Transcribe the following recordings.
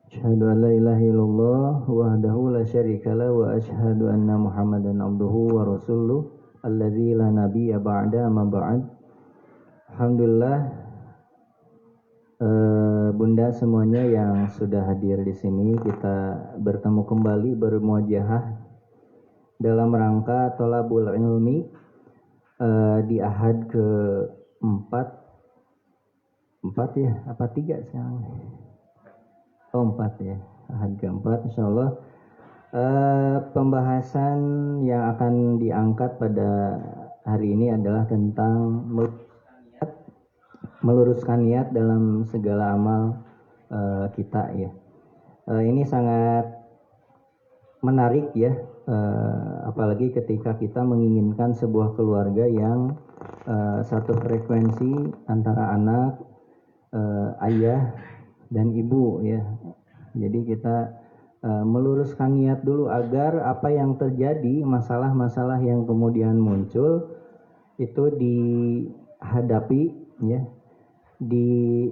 Asyhadu an la ilaha illallah wahdahu la syarika lahu wa asyhadu anna Muhammadan abduhu wa rasuluh alladzi la nabiyya ba'da ma ba'd. Alhamdulillah, Bunda semuanya yang sudah hadir di sini, kita bertemu kembali bermuajahah dalam rangka thalabul ilmi di ahad ke-4 ya, apa 3 sekarang? 4 ya, ahad ke-4 insyaallah. Pembahasan yang akan diangkat pada hari ini adalah tentang meluruskan niat dalam segala amal kita ya. Ini sangat menarik ya, apalagi ketika kita menginginkan sebuah keluarga yang satu frekuensi antara anak, ayah dan ibu ya. Jadi kita meluruskan niat dulu agar apa yang terjadi, masalah-masalah yang kemudian muncul itu dihadapi ya, di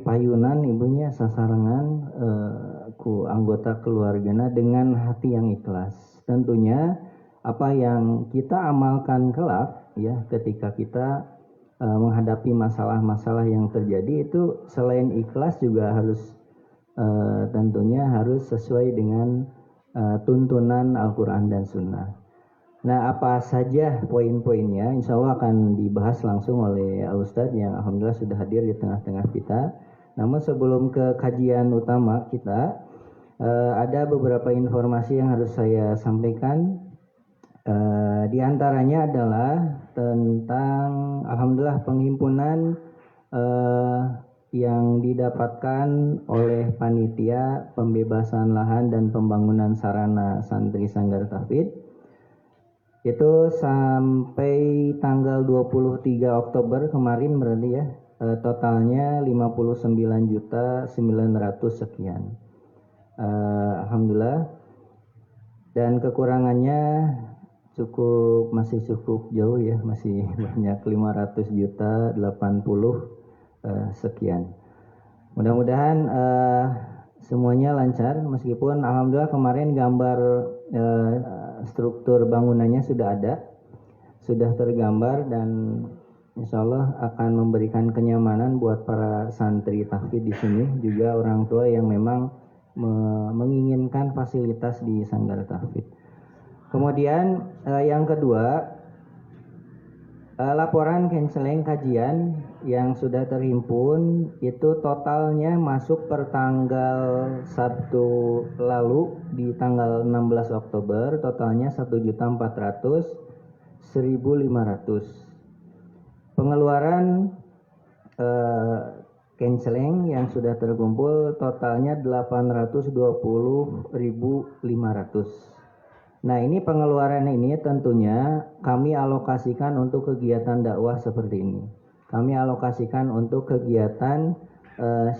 payunan ibunya sasarangan ku anggota keluargana dengan hati yang ikhlas. Tentunya apa yang kita amalkan kelak ya, ketika kita menghadapi masalah-masalah yang terjadi itu selain ikhlas juga harus tentunya harus sesuai dengan tuntunan Al-Quran dan Sunnah. Nah, apa saja poin-poinnya insya Allah akan dibahas langsung oleh Ustadz yang alhamdulillah sudah hadir di tengah-tengah kita. Namun sebelum ke kajian utama kita, ada beberapa informasi yang harus saya sampaikan. Di antaranya adalah tentang alhamdulillah penghimpunan yang didapatkan oleh panitia pembebasan lahan dan pembangunan sarana santri Sanggar Tahfidz itu sampai tanggal 23 Oktober kemarin berarti ya, totalnya 59.900 sekian. Alhamdulillah, dan kekurangannya masih cukup jauh ya, masih banyak 500 juta 80 sekian. Mudah-mudahan semuanya lancar, meskipun alhamdulillah kemarin gambar struktur bangunannya sudah tergambar dan insya Allah akan memberikan kenyamanan buat para santri tahfidz di sini, juga orang tua yang memang menginginkan fasilitas di Sanggar Tahfidz. Kemudian yang kedua, laporan canceling kajian yang sudah terhimpun itu totalnya masuk per tanggal Sabtu lalu di tanggal 16 Oktober totalnya 1.400.1.500. Pengeluaran canceling yang sudah terkumpul totalnya 820.500. Nah, ini pengeluaran ini tentunya kami alokasikan untuk kegiatan dakwah seperti ini. Kami alokasikan untuk kegiatan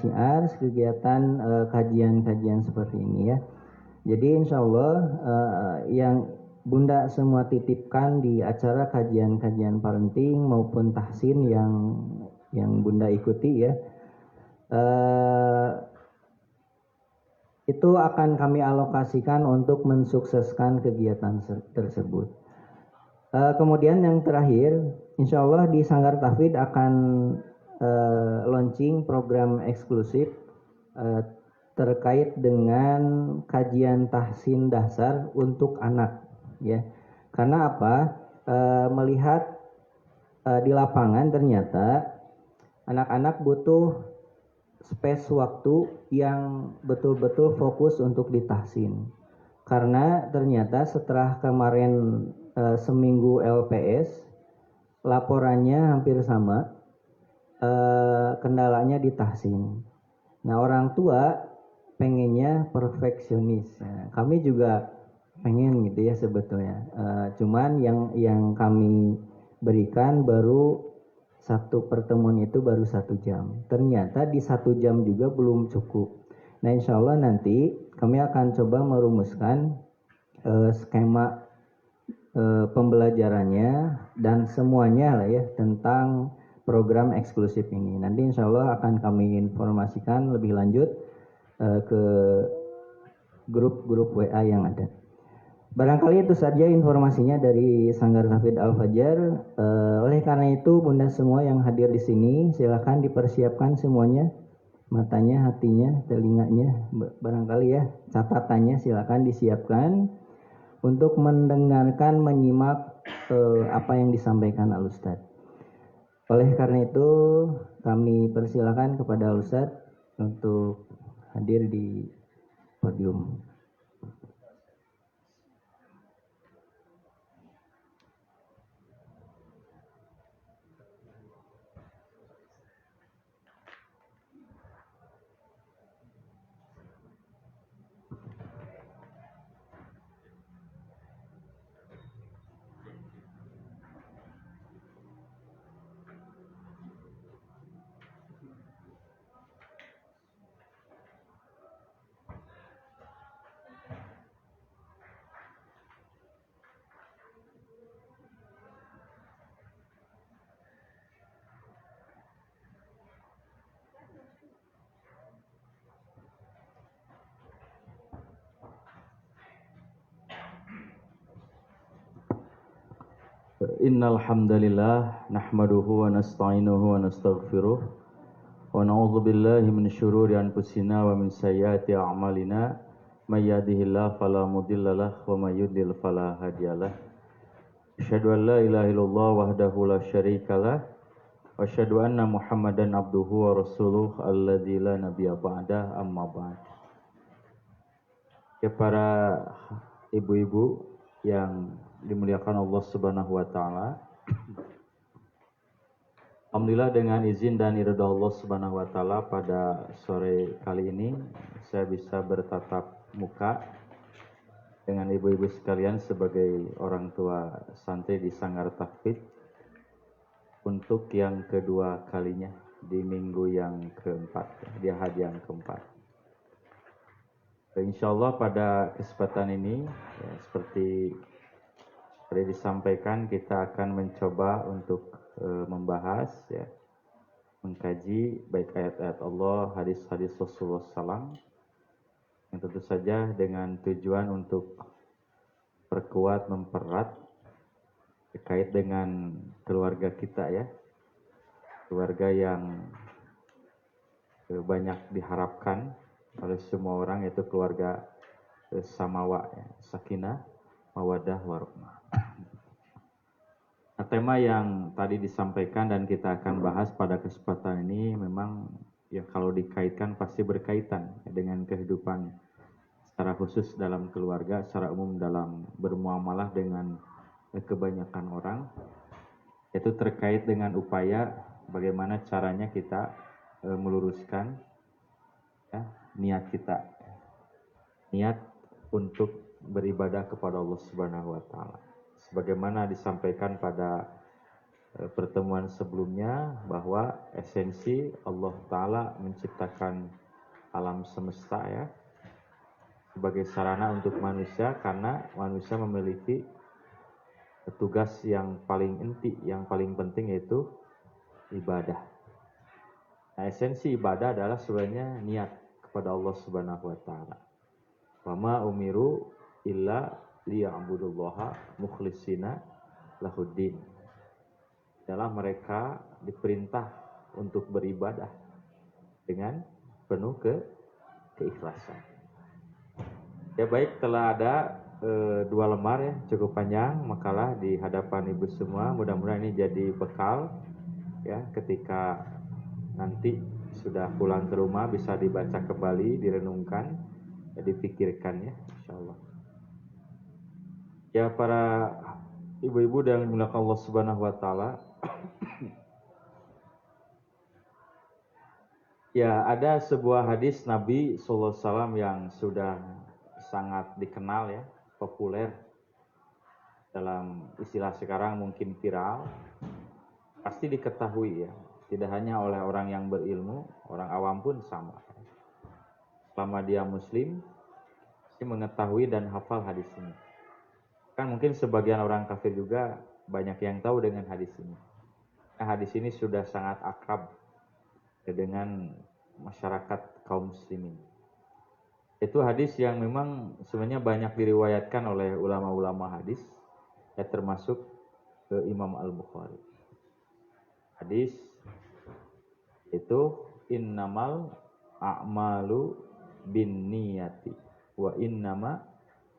syiar, kegiatan kajian-kajian seperti ini ya. Jadi insya Allah yang Bunda semua titipkan di acara kajian-kajian parenting maupun tahsin yang Bunda ikuti ya, itu akan kami alokasikan untuk mensukseskan kegiatan tersebut. Kemudian yang terakhir, insya Allah di Sanggar Tahfidz akan launching program eksklusif terkait dengan kajian tahsin dasar untuk anak ya. Karena apa? Melihat di lapangan ternyata anak-anak butuh space waktu yang betul-betul fokus untuk ditahsin. Karena ternyata setelah kemarin seminggu LPS, laporannya hampir sama, kendalanya ditahsin. Nah, orang tua pengennya perfeksionis. Nah, kami juga pengen gitu ya sebetulnya. Cuman yang kami berikan baru satu pertemuan itu baru 1 jam. Ternyata di 1 jam juga belum cukup. Nah, insya Allah nanti kami akan coba merumuskan skema pembelajarannya dan semuanya lah ya tentang program eksklusif ini. Nanti insya Allah akan kami informasikan lebih lanjut ke grup-grup WA yang ada. Barangkali itu saja informasinya dari Sanggar Hafid Al-Fajar. Oleh karena itu, Bunda semua yang hadir di sini, silakan dipersiapkan semuanya, matanya, hatinya, telinganya, barangkali ya, catatannya silakan disiapkan untuk mendengarkan, menyimak apa yang disampaikan Al-Ustadz. Oleh karena itu, kami persilakan kepada Al-Ustadz untuk hadir di podium. Innal hamdalillah nahmaduhu wa nasta'inuhu wa nastaghfiruh wa na'udzu billahi min syururi anfusina wa min sayyiati a'malina may yahdihillahu fala mudhillalah wa may yudlil fala hadiyalah. Asyhadu an la ilaha illallah wahdahu la syarikalah wa asyhadu anna Muhammadan abduhu wa rasuluh alladzi la nabiyya ba'dah, amma ba'd. Ya para ibu-ibu yang dimuliakan Allah Subhanahu wa taala. Alhamdulillah dengan izin dan ridha Allah Subhanahu wa taala pada sore kali ini saya bisa bertatap muka dengan ibu-ibu sekalian sebagai orang tua santri di Sanggar Tahfidz untuk yang kedua kalinya di minggu yang keempat, di ahad yang keempat. Insyaallah pada kesempatan ini ya, seperti disampaikan, kita akan mencoba untuk membahas ya, mengkaji baik ayat-ayat Allah, hadis-hadis Rasulullah SAW, yang tentu saja dengan tujuan untuk perkuat, mempererat terkait dengan keluarga kita ya, keluarga yang banyak diharapkan oleh semua orang, yaitu keluarga samawa ya, sakinah, mawaddah, warahmah. Nah, tema yang tadi disampaikan dan kita akan bahas pada kesempatan ini memang ya kalau dikaitkan pasti berkaitan dengan kehidupan secara khusus dalam keluarga, secara umum dalam bermuamalah dengan kebanyakan orang, yaitu terkait dengan upaya bagaimana caranya kita meluruskan ya, niat kita, niat untuk beribadah kepada Allah Subhanahu wa taala. Sebagaimana disampaikan pada pertemuan sebelumnya bahwa esensi Allah taala menciptakan alam semesta ya sebagai sarana untuk manusia, karena manusia memiliki tugas yang paling inti, yang paling penting, yaitu ibadah. Nah, esensi ibadah adalah sebenarnya niat kepada Allah Subhanahu wa taala. Wa ma umiru illa liya'budullaha mukhlishina lahuddin. Adalah mereka diperintah untuk beribadah dengan penuh keikhlasan. Ya baik, telah ada 2 lembar ya, cukup panjang makalah di hadapan ibu semua. Mudah-mudahan ini jadi bekal ya ketika nanti sudah pulang ke rumah, bisa dibaca kembali, direnungkan, ya, dipikirkan ya, insyaallah. Ya para ibu-ibu dan dimuliakan Allah Subhanahu wa taala. Ya, ada sebuah hadis Nabi sallallahu alaihi wasallam yang sudah sangat dikenal ya, populer, dalam istilah sekarang mungkin viral, pasti diketahui ya, tidak hanya oleh orang yang berilmu, orang awam pun sama. Selama dia muslim, pasti mengetahui dan hafal hadis ini. Kan mungkin sebagian orang kafir juga banyak yang tahu dengan hadis ini. hadis ini sudah sangat akrab dengan masyarakat kaum muslimin. Itu hadis yang memang sebenarnya banyak diriwayatkan oleh ulama-ulama hadis, ya termasuk Imam Al-Bukhari. Hadis itu innamal a'malu bin niyati wa innama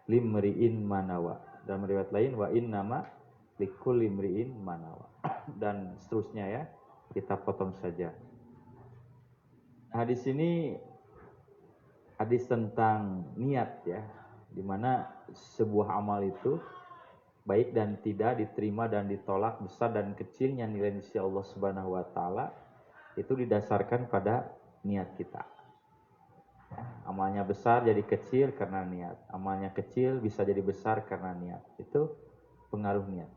limri'in manawa. Dan riwayat lain wa innama likulli imri'in manawa. Dan seterusnya ya, kita potong saja. Hadis ini hadis tentang niat ya, dimana sebuah amal itu baik dan tidak, diterima dan ditolak, besar dan kecilnya nilai di sisi Allah Subhanahu wa taala itu didasarkan pada niat kita. Amalnya besar jadi kecil karena niat, amalnya kecil bisa jadi besar karena niat. Itu pengaruh niat.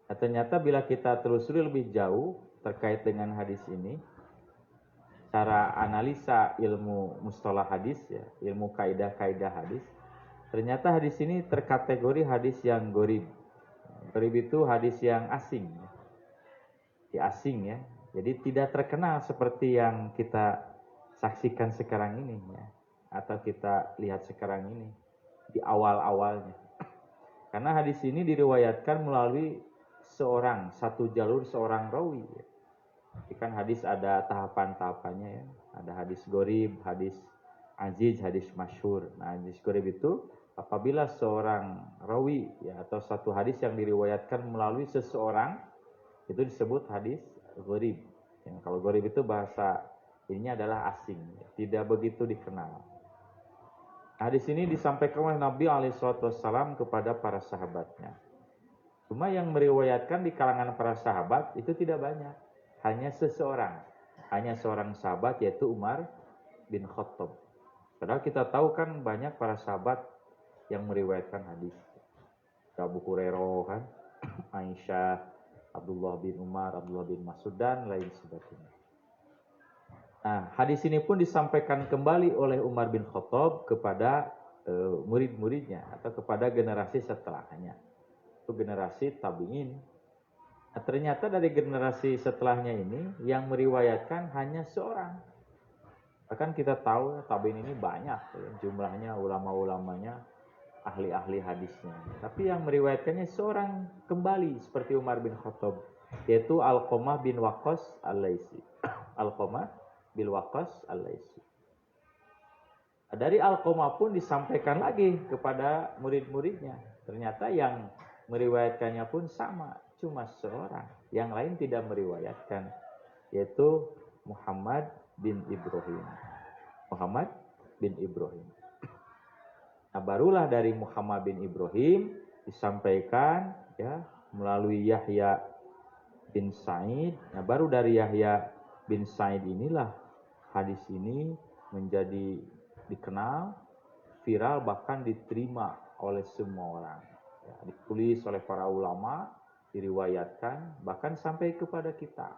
Nah, ternyata bila kita telusuri lebih jauh terkait dengan hadis ini, cara analisa ilmu mustalah hadis ya, ilmu kaidah-kaidah hadis, ternyata hadis ini terkategori hadis yang gharib. Gharib itu hadis yang asing. Ya, asing ya. Jadi tidak terkenal seperti yang kita saksikan sekarang ini ya, atau kita lihat sekarang ini di awal-awalnya. Karena hadis ini diriwayatkan melalui satu jalur seorang rawi ya. Kan hadis ada tahapan-tahapannya ya. Ada hadis gharib, hadis aziz, hadis masyhur. Nah, hadis gharib itu apabila seorang rawi ya, atau satu hadis yang diriwayatkan melalui seseorang, itu disebut hadis gharib. Ya, kalau gharib itu bahasa ini adalah asing, ya, tidak begitu dikenal. Hadis ini disampaikan oleh Nabi SAW kepada para sahabatnya. Cuma yang meriwayatkan di kalangan para sahabat itu tidak banyak. Hanya seseorang. Hanya seorang sahabat yaitu Umar bin Khattab. Padahal kita tahu kan banyak para sahabat yang meriwayatkan hadis. Abu Hurairah kan, Aisyah, Abdullah bin Umar, Abdullah bin Mas'ud dan lain sebagainya. Nah, hadis ini pun disampaikan kembali oleh Umar bin Khattab kepada murid-muridnya atau kepada generasi setelahnya. Itu generasi tabi'in. Nah, ternyata dari generasi setelahnya ini yang meriwayatkan hanya seorang. Bahkan kita tahu tabi'in ini banyak ya, jumlahnya, ulama-ulamanya, ahli-ahli hadisnya. Tapi yang meriwayatkannya seorang kembali seperti Umar bin Khattab, yaitu Alqamah bin Waqqas al-Laitsi. Alqamah bin Waqqas al-Laitsi. Dari Alqamah pun disampaikan lagi kepada murid-muridnya. Ternyata yang meriwayatkannya pun sama, cuma seorang. Yang lain tidak meriwayatkan, yaitu Muhammad bin Ibrahim. Muhammad bin Ibrahim. Nah, barulah dari Muhammad bin Ibrahim disampaikan ya melalui Yahya bin Sa'id. Nah, baru dari Yahya bin Sa'id inilah hadis ini menjadi dikenal, viral, bahkan diterima oleh semua orang. Ya, ditulis oleh para ulama, diriwayatkan, bahkan sampai kepada kita.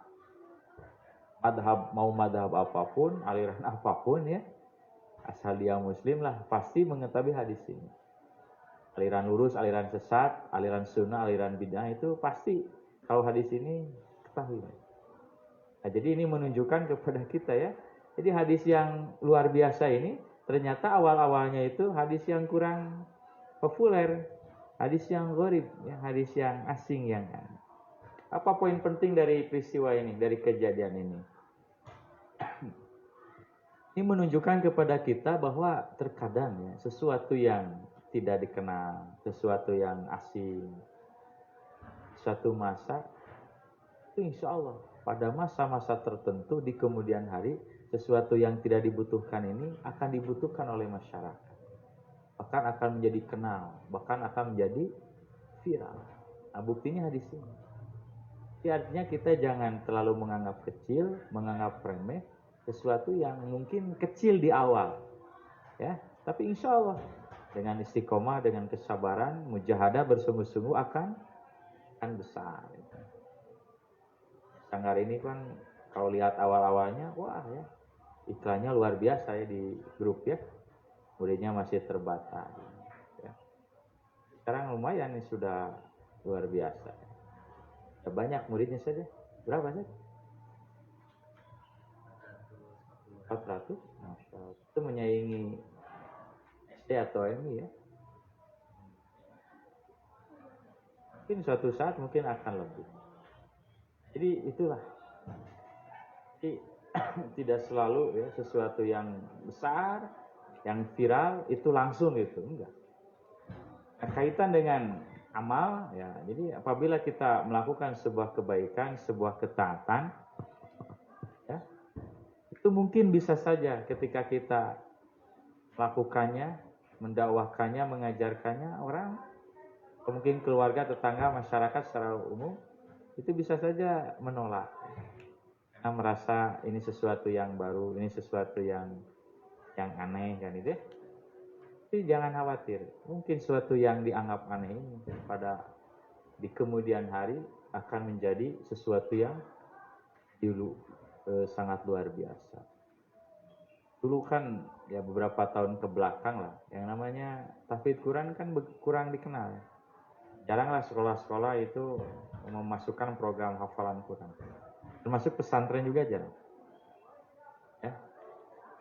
Madhab apapun, aliran apapun ya, asal dia muslim lah, pasti mengetahui hadis ini. Aliran lurus, aliran sesat, aliran sunnah, aliran bid'ah itu pasti kalau hadis ini ketahui. Nah, jadi ini menunjukkan kepada kita ya. Jadi hadis yang luar biasa ini ternyata awal-awalnya itu hadis yang kurang populer, hadis yang gharib, ya, hadis yang asing yang. Apa poin penting dari peristiwa ini, dari kejadian ini? Ini menunjukkan kepada kita bahwa terkadang ya, sesuatu yang tidak dikenal, sesuatu yang asing, suatu masa, itu insya Allah pada masa-masa tertentu di kemudian hari, sesuatu yang tidak dibutuhkan ini akan dibutuhkan oleh masyarakat. Bahkan akan menjadi kenal, bahkan akan menjadi viral. Nah, buktinya hadis ini. Jadi artinya kita jangan terlalu menganggap kecil, menganggap remeh, sesuatu yang mungkin kecil di awal, ya. Tapi insya Allah dengan istiqomah, dengan kesabaran, mujahadah bersungguh-sungguh akan besar. Sanggar ini kan kalau lihat awal-awalnya, wah ya, iklannya luar biasa ya di grup ya, muridnya masih terbatas. Ya. Sekarang lumayan nih sudah luar biasa. Ya, banyak muridnya saja. Berapa sih? 400? Masya Allah. Itu menyaingi SD atau MI ya. Mungkin suatu saat mungkin akan lebih. Jadi itulah. Jadi, tidak selalu ya sesuatu yang besar, yang viral itu langsung gitu, enggak. Nah, kaitan dengan amal ya. Jadi apabila kita melakukan sebuah kebaikan, sebuah ketaatan ya, itu mungkin bisa saja ketika kita melakukannya, mendakwahkannya, mengajarkannya orang, mungkin keluarga, tetangga, masyarakat secara umum itu bisa saja menolak. Karena merasa ini sesuatu yang baru, ini sesuatu yang aneh kan itu. Tapi jangan khawatir, mungkin sesuatu yang dianggap aneh ini pada di kemudian hari akan menjadi sesuatu yang dulu sangat luar biasa. Dulu kan ya beberapa tahun ke belakang lah, yang namanya tahfidz Quran kan kurang dikenal. Jaranglah sekolah-sekolah itu memasukkan program hafalan Quran. Termasuk pesantren juga jarang. Ya,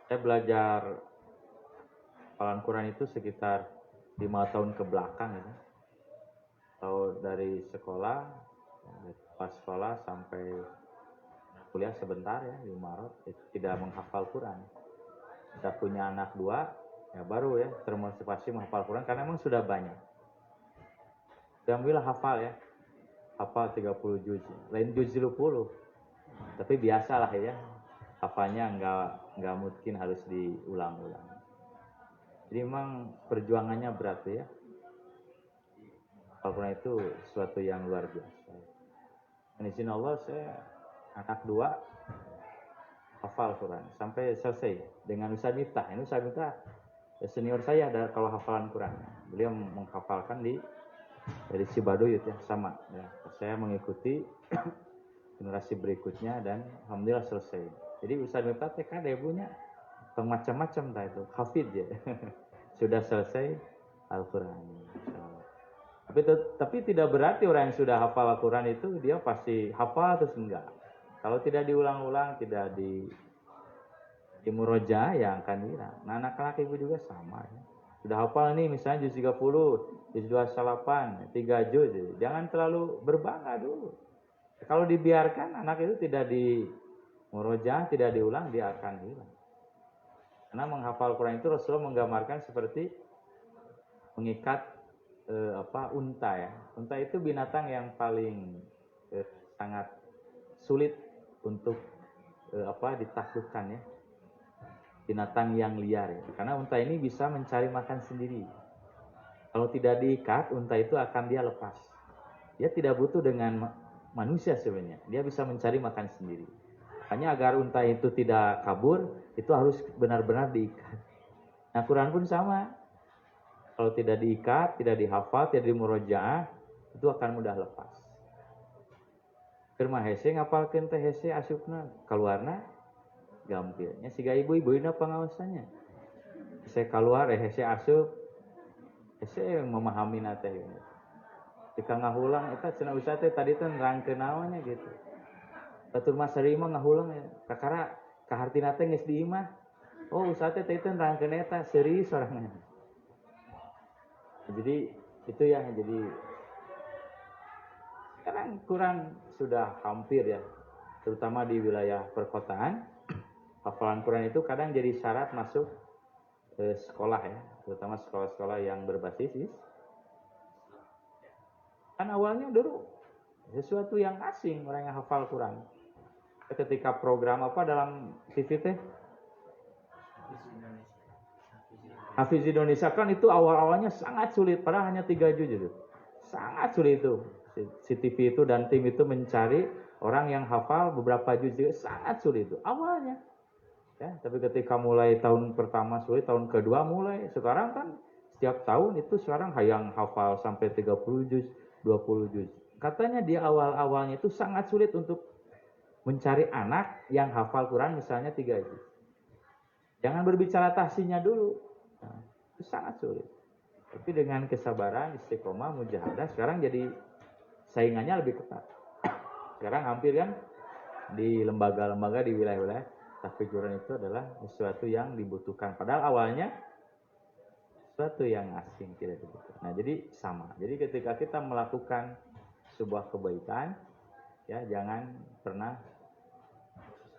saya belajar hafalan Quran itu sekitar 5 tahun ke belakang ya. Atau dari sekolah, pas sekolah sampai kuliah sebentar ya di Maret, itu tidak menghafal Quran. Kita punya anak 2, ya baru ya termotivasi menghafal Quran karena memang sudah banyak. Alhamdulillah hafal ya, hafal 30 juz, lain juz 10. Tapi biasalah ya, hafalnya nggak mungkin harus diulang-ulang. Jadi memang perjuangannya berat ya. Al-Quran itu sesuatu yang luar biasa. Dan izin Allah saya anak 2 hafal Quran sampai selesai dengan Ustaz Miftah. Ini Ustaz Miftah senior saya kalau hafalan Quran. Beliau menghafalkan dari Cibaduyut ya sama. Ya. Saya mengikuti generasi berikutnya dan alhamdulillah selesai. Jadi Ustaz Miftah TK dia punya macam-macam itu hafid ya. Sudah selesai Al-Quran. Tapi tidak berarti orang yang sudah hafal Al-Quran itu dia pasti hafal terus enggak. Kalau tidak diulang-ulang, tidak di murojaah ya akan hilang. Nah anak-anak ibu juga sama ya. Sudah hafal nih misalnya juz 30, juz 28, 3 juz. Jangan terlalu berbangga dulu. Kalau dibiarkan anak itu tidak di murojaah, tidak diulang, dia akan hilang. Karena menghafal Quran itu Rasulullah menggambarkan seperti mengikat unta ya. Unta itu binatang yang paling sangat sulit untuk ditaklukkan ya. Binatang yang liar ya. Karena unta ini bisa mencari makan sendiri. Kalau tidak diikat, unta itu akan dia lepas. Dia tidak butuh dengan manusia sebenarnya. Dia bisa mencari makan sendiri. Hanya agar unta itu tidak kabur, itu harus benar-benar diikat. Nah, Quran pun sama. Kalau tidak diikat, tidak dihafal, tidak dimurojaah, itu akan mudah lepas. Keur mah hese ngapalkeun teh hese asupna kaluarna gampilnya siga ibu-ibuina pangaosannya. Hese kaluar hese asup, hese memahami teh. Jika ngahulang eta cenah usah teh tadi teh nerangkeun naonnya gitu. Batur mas sari mah ngahulang ya. Kakara kahartina teh geus diimah. Oh usah teh teh nerangkeun eta serius orangnya. Jadi itu yang jadi sekarang Quran sudah hampir ya, terutama di wilayah perkotaan, hafalan Quran itu kadang jadi syarat masuk sekolah ya, terutama sekolah-sekolah yang berbasis kan awalnya dulu sesuatu yang asing orang yang hafal Quran. Ketika program dalam TV teh Hafiz Indonesia kan itu awal-awalnya sangat sulit, padahal hanya 3 juz itu. Sangat sulit itu. Si TV itu dan tim itu mencari orang yang hafal beberapa juz juga sangat sulit itu awalnya. Ya, tapi ketika mulai tahun pertama sulit, tahun kedua mulai, sekarang kan setiap tahun itu sekarang yang hafal sampai 30 juz, 20 juz. Katanya di awal-awalnya itu sangat sulit untuk mencari anak yang hafal Quran misalnya 3 juz. Jangan berbicara tahsinnya dulu. Nah, itu sangat sulit. Tapi dengan kesabaran, istiqomah, mujahadah, sekarang jadi saingannya lebih ketat. Sekarang hampir kan di lembaga-lembaga di wilayah-wilayah tahfidzul Quran itu adalah sesuatu yang dibutuhkan. Padahal awalnya sesuatu yang asing, tidak dibutuhkan. Nah, jadi sama. Jadi ketika kita melakukan sebuah kebaikan, ya jangan pernah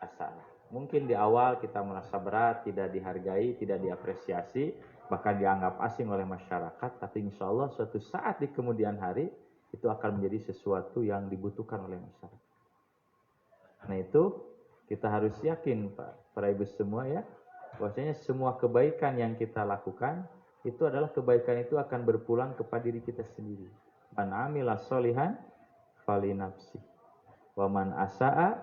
asa. Mungkin di awal kita merasa berat, tidak dihargai, tidak diapresiasi, bahkan dianggap asing oleh masyarakat, tapi insya Allah suatu saat di kemudian hari itu akan menjadi sesuatu yang dibutuhkan oleh masyarakat. Nah itu kita harus yakin Pak, para ibu semua ya, bahwasanya semua kebaikan yang kita lakukan itu adalah kebaikan itu akan berpulang kepada diri kita sendiri. Man amila sholihan fali nafsi wa man asa'a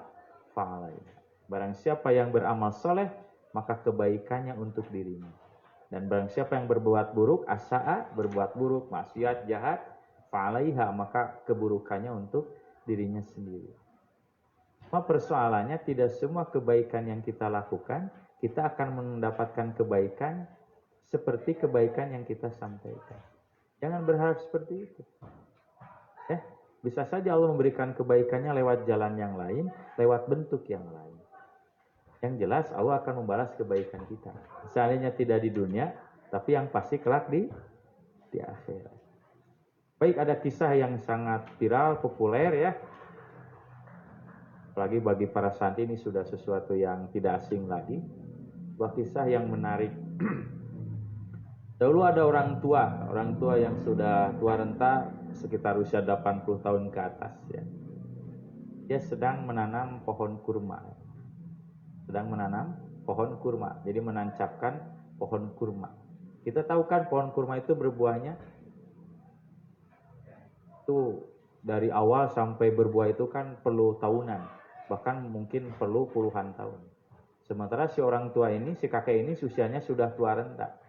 fa'alaiha. Barang siapa yang beramal soleh, maka kebaikannya untuk dirinya. Dan barang siapa yang berbuat buruk, asa'a, berbuat buruk, maksiat, jahat, fa'alaiha, maka keburukannya untuk dirinya sendiri. Cuma persoalannya tidak semua kebaikan yang kita lakukan, kita akan mendapatkan kebaikan seperti kebaikan yang kita sampaikan. Jangan berharap seperti itu. Bisa saja Allah memberikan kebaikannya lewat jalan yang lain, lewat bentuk yang lain. Yang jelas Allah akan membalas kebaikan kita. Seandainya tidak di dunia, tapi yang pasti kelak di akhirat. Baik, ada kisah yang sangat viral, populer ya. Apalagi bagi para santri ini sudah sesuatu yang tidak asing lagi. Sebuah kisah yang menarik. Dahulu ada orang tua yang sudah tua renta, sekitar usia 80 tahun ke atas ya. Dia sedang menanam pohon kurma. Jadi menancapkan pohon kurma. Kita tahu kan pohon kurma itu berbuahnya itu dari awal sampai berbuah itu kan perlu tahunan, bahkan mungkin perlu puluhan tahun. Sementara si orang tua ini, si kakek ini usianya sudah tua renta.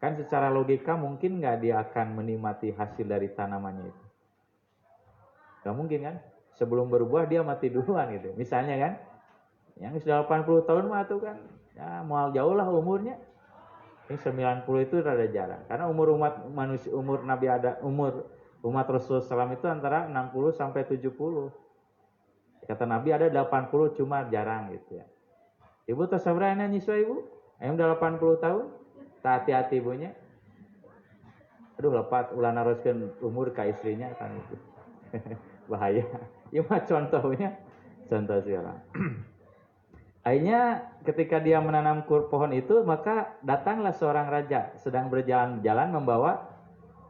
Kan secara logika mungkin nggak dia akan menikmati hasil dari tanamannya itu. Nggak mungkin kan? Sebelum berbuah dia mati duluan gitu. Misalnya kan, yang sudah 80 tahun mah tuh kan, ya mau jauh lah umurnya. Ini 90 itu rada jarang. Karena umur umat Rasulullah SAW itu antara 60 sampai 70. Kata Nabi ada 80 cuma jarang gitu ya. Ibu tersabrana nyiswa ibu? Ayam udah 80 tahun? Tak hati-hati ibunya. Aduh lepat ulah naroskeun umur ka istrinya kan itu. Bahaya. Ya mah contoh sekarang. Akhirnya ketika dia menanam pohon itu, maka datanglah seorang raja sedang berjalan-jalan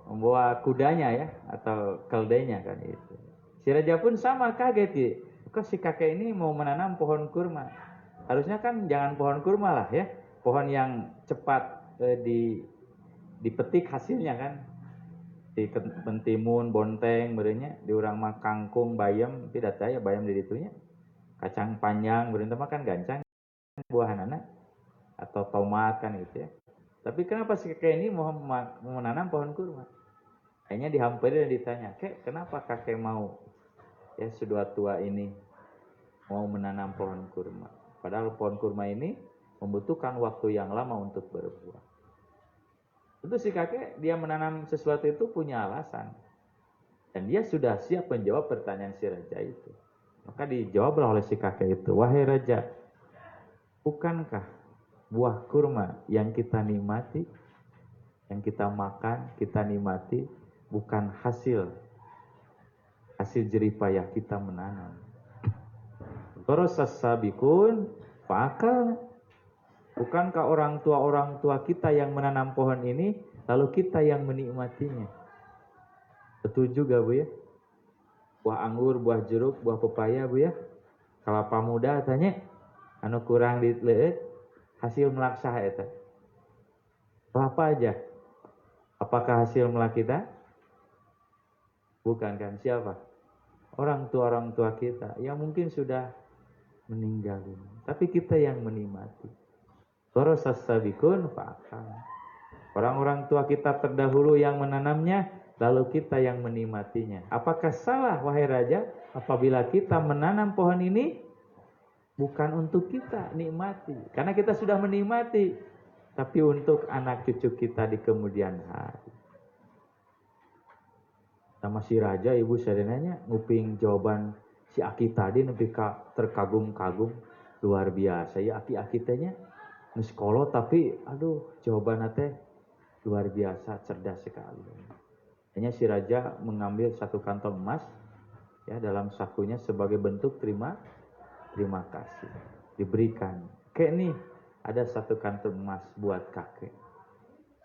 membawa kudanya ya atau keldainya kan itu. Si raja pun sama kaget ya. Kok si kakek ini mau menanam pohon kurma? Harusnya kan jangan pohon kurma lah ya. Pohon yang cepat dipetik hasilnya kan. Di mentimun, bonteng, merenya, di urang mah kangkung, bayam, tidak tahu ya bayam di ditunya. Kacang panjang, berentah makan gancang, buahan anak atau tomat kan gitu ya. Tapi kenapa si kakek ini mau menanam pohon kurma? Akhirnya dihampiri dan ditanya, "Kek, kenapa kakek mau ya sudah tua ini mau menanam pohon kurma?" Padahal pohon kurma ini membutuhkan waktu yang lama untuk berbuah. Tentu si kakek dia menanam sesuatu itu punya alasan. Dan dia sudah siap menjawab pertanyaan si raja itu. Maka dijawablah oleh si kakek itu, "Wahai raja, bukankah buah kurma yang kita nikmati, yang kita makan, kita nikmati, bukan hasil jeripayah kita menanam? Terus sabikun fakal. Bukankah orang tua kita yang menanam pohon ini, lalu kita yang menikmatinya?" Betul juga Bu ya. Buah anggur, buah jeruk, buah pepaya Bu ya. Kelapa muda tanya, anu kurang dileut hasil melaksa eta. Kelapa aja. Apakah hasil melak kita? Bukan kan, siapa? Orang tua kita yang mungkin sudah meninggal ini. Tapi kita yang menikmati. Torosasabikun fa'akal. Orang-orang tua kita terdahulu yang menanamnya, lalu kita yang menikmatinya. Apakah salah wahai raja apabila kita menanam pohon ini bukan untuk kita nikmati? Karena kita sudah menikmati, tapi untuk anak cucu kita di kemudian hari. Sama si raja, ibu sadenanya nguping jawaban Si Aki tadi lebih terkagum-kagum, luar biasa ya Aki tanya geus kolot tapi aduh jawabanna teh luar biasa, cerdas sekali. Hanya si raja mengambil satu kantong emas ya dalam sakunya sebagai bentuk terima kasih. Diberikan. Kek nih ada satu kantong emas buat kakek.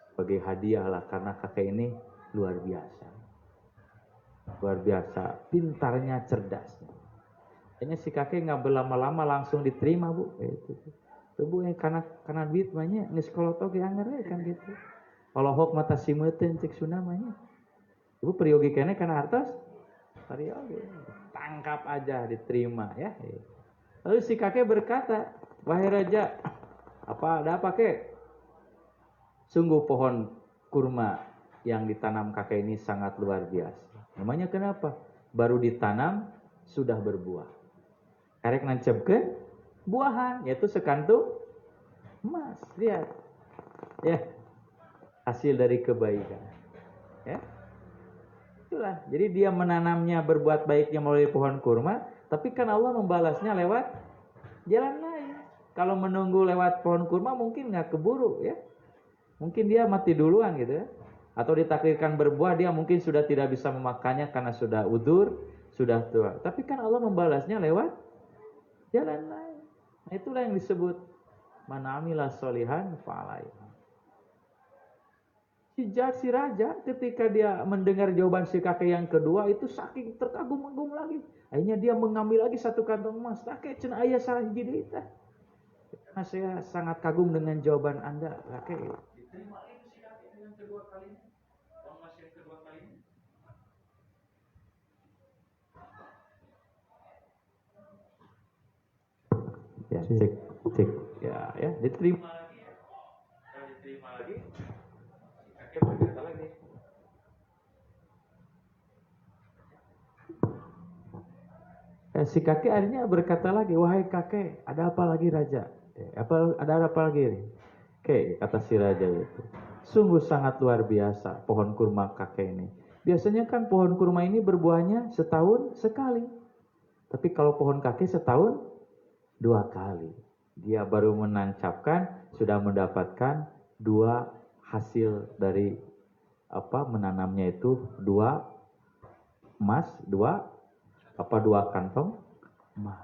Sebagai hadiah lah karena kakek ini luar biasa. Luar biasa, pintarnya, cerdasnya. Hanya si kakek nggak berlama-lama langsung diterima bu. Itu. Tuh bu karena duit banyak nggak sekolah toge anger kan gitu. Kalau hok mata simeuten cek sunamanya. Ibu periogi kene karena hartos. Periogi. Tangkap aja diterima ya. Lalu si kakek berkata, wahai raja, ada apa kek? Sungguh pohon kurma yang ditanam kakek ini sangat luar biasa. Namanya kenapa? Baru ditanam sudah berbuah. Karek nancep buahan, yaitu sekantung emas. Lihat, ya hasil dari kebaikan. Ya, itulah. Jadi dia menanamnya berbuat baiknya melalui pohon kurma, tapi kan Allah membalasnya lewat jalan lain. Kalau menunggu lewat pohon kurma mungkin nggak keburu, ya. Mungkin dia mati duluan gitu ya. Atau ditakdirkan berbuah, dia mungkin sudah tidak bisa memakannya karena sudah udur, sudah tua. Tapi kan Allah membalasnya lewat jalan lain. Nah, itulah yang disebut man amila sholihan fa'alaiha. Si raja ketika dia mendengar jawaban si kakek yang kedua itu saking terkagum-kagum lagi. Akhirnya dia mengambil lagi satu kantong emas. Kakek cenah aya salah hiji deui teh. Karena saya sangat kagum dengan jawaban Anda, kakek. Diterima itu si kakek yang kedua kalinya. Emas yang kedua kalinya. Ya, cek. Ya, diterima lagi ya. Kalau diterima lagi, kakek berkata lagi. Si kakek akhirnya berkata lagi, wahai kakek, ada apa lagi raja? Ada apa lagi? Oke, kata si raja itu. Sungguh sangat luar biasa pohon kurma kakek ini. Biasanya kan pohon kurma ini berbuahnya setahun sekali. Tapi kalau pohon kakek setahun 2 kali. Dia baru menancapkan, sudah mendapatkan 2 hasil dari menanamnya itu 2 emas, 2 kantong emas.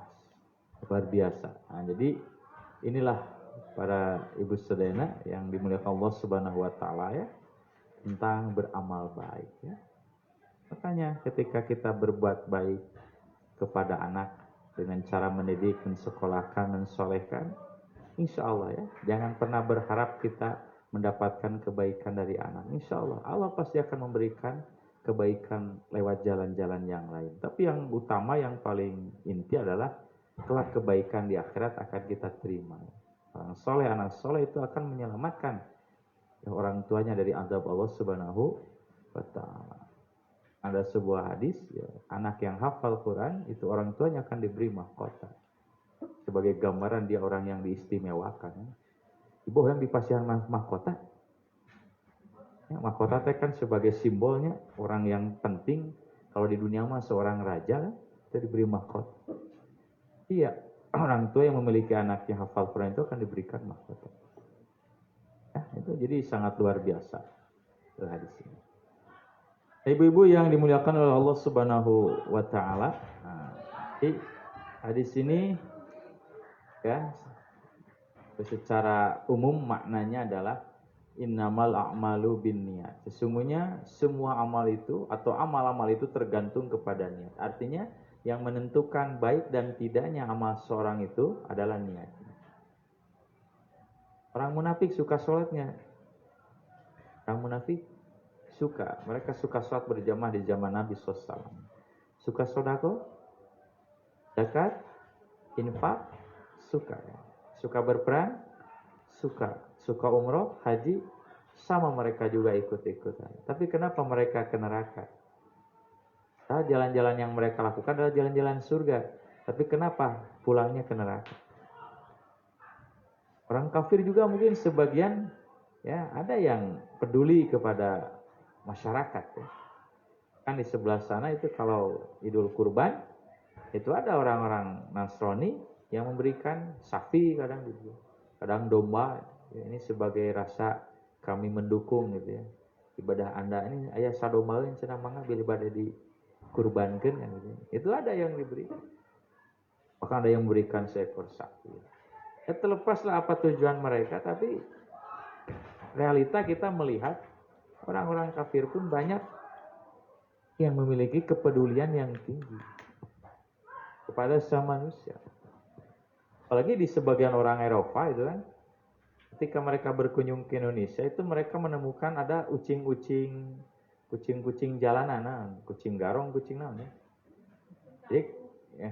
Luar biasa. Nah, jadi inilah para ibu saudara yang dimuliakan Allah Subhanahu wa taala ya, tentang beramal baik ya. Makanya ketika kita berbuat baik kepada anak dengan cara mendidik, mensekolahkan, mensolehkan, insya Allah ya, jangan pernah berharap kita mendapatkan kebaikan dari anak. Insya Allah, Allah pasti akan memberikan kebaikan lewat jalan-jalan yang lain. Tapi yang utama, yang paling inti adalah kelak kebaikan di akhirat akan kita terima. Orang soleh, anak soleh itu akan menyelamatkan orang tuanya dari azab Allah Subhanahu wa taala. Ada sebuah hadis, ya, anak yang hafal Quran itu orang tuanya akan diberi mahkota. Sebagai gambaran dia orang yang diistimewakan. Ibu yang dipasang mahkota. Ya, mahkota itu kan sebagai simbolnya orang yang penting. Kalau di dunia mah seorang raja kan, itu diberi mahkota. Iya, orang tua yang memiliki anak yang hafal Quran itu akan diberikan mahkota. Ya, itu jadi sangat luar biasa hadis ini. Ibu-ibu yang dimuliakan oleh Allah Subhanahu wa taala. Nah, hadis ini ya secara umum maknanya adalah innamal a'malu binniyat. Sesungguhnya semua amal itu atau amal-amal itu tergantung kepada niat. Artinya yang menentukan baik dan tidaknya amal seorang itu adalah niat. Orang munafik suka sholatnya. Orang munafik suka. Mereka suka sholat berjamaah di zaman Nabi SAW. Suka sodako, zakat, infak, suka. Suka berperang, suka. Suka umroh, haji, sama mereka juga ikut-ikutan. Tapi kenapa mereka ke neraka? Nah, jalan-jalan yang mereka lakukan adalah jalan-jalan surga. Tapi kenapa pulangnya ke neraka? Orang kafir juga mungkin sebagian ya ada yang peduli kepada masyarakat ya. Kan di sebelah sana itu kalau Idul Kurban Itu ada orang-orang Nasrani yang memberikan sapi kadang gitu, kadang domba. Ya, ini sebagai rasa kami mendukung gitu ya. Ibadah Anda ini aya sadomaeun cenah mangga bila bade dikurbankeun kan gitu. Itu ada yang diberi. Bahkan ada yang memberikan seekor sapi. Ya terlepaslah apa tujuan mereka, tapi realita kita melihat orang-orang kafir pun banyak yang memiliki kepedulian yang tinggi kepada sesama manusia. Apalagi di sebagian orang Eropa itu kan, ketika mereka berkunjung ke Indonesia itu mereka menemukan ada kucing-kucing jalanan, kucing garong, kucing naon ya. Jadi, ya,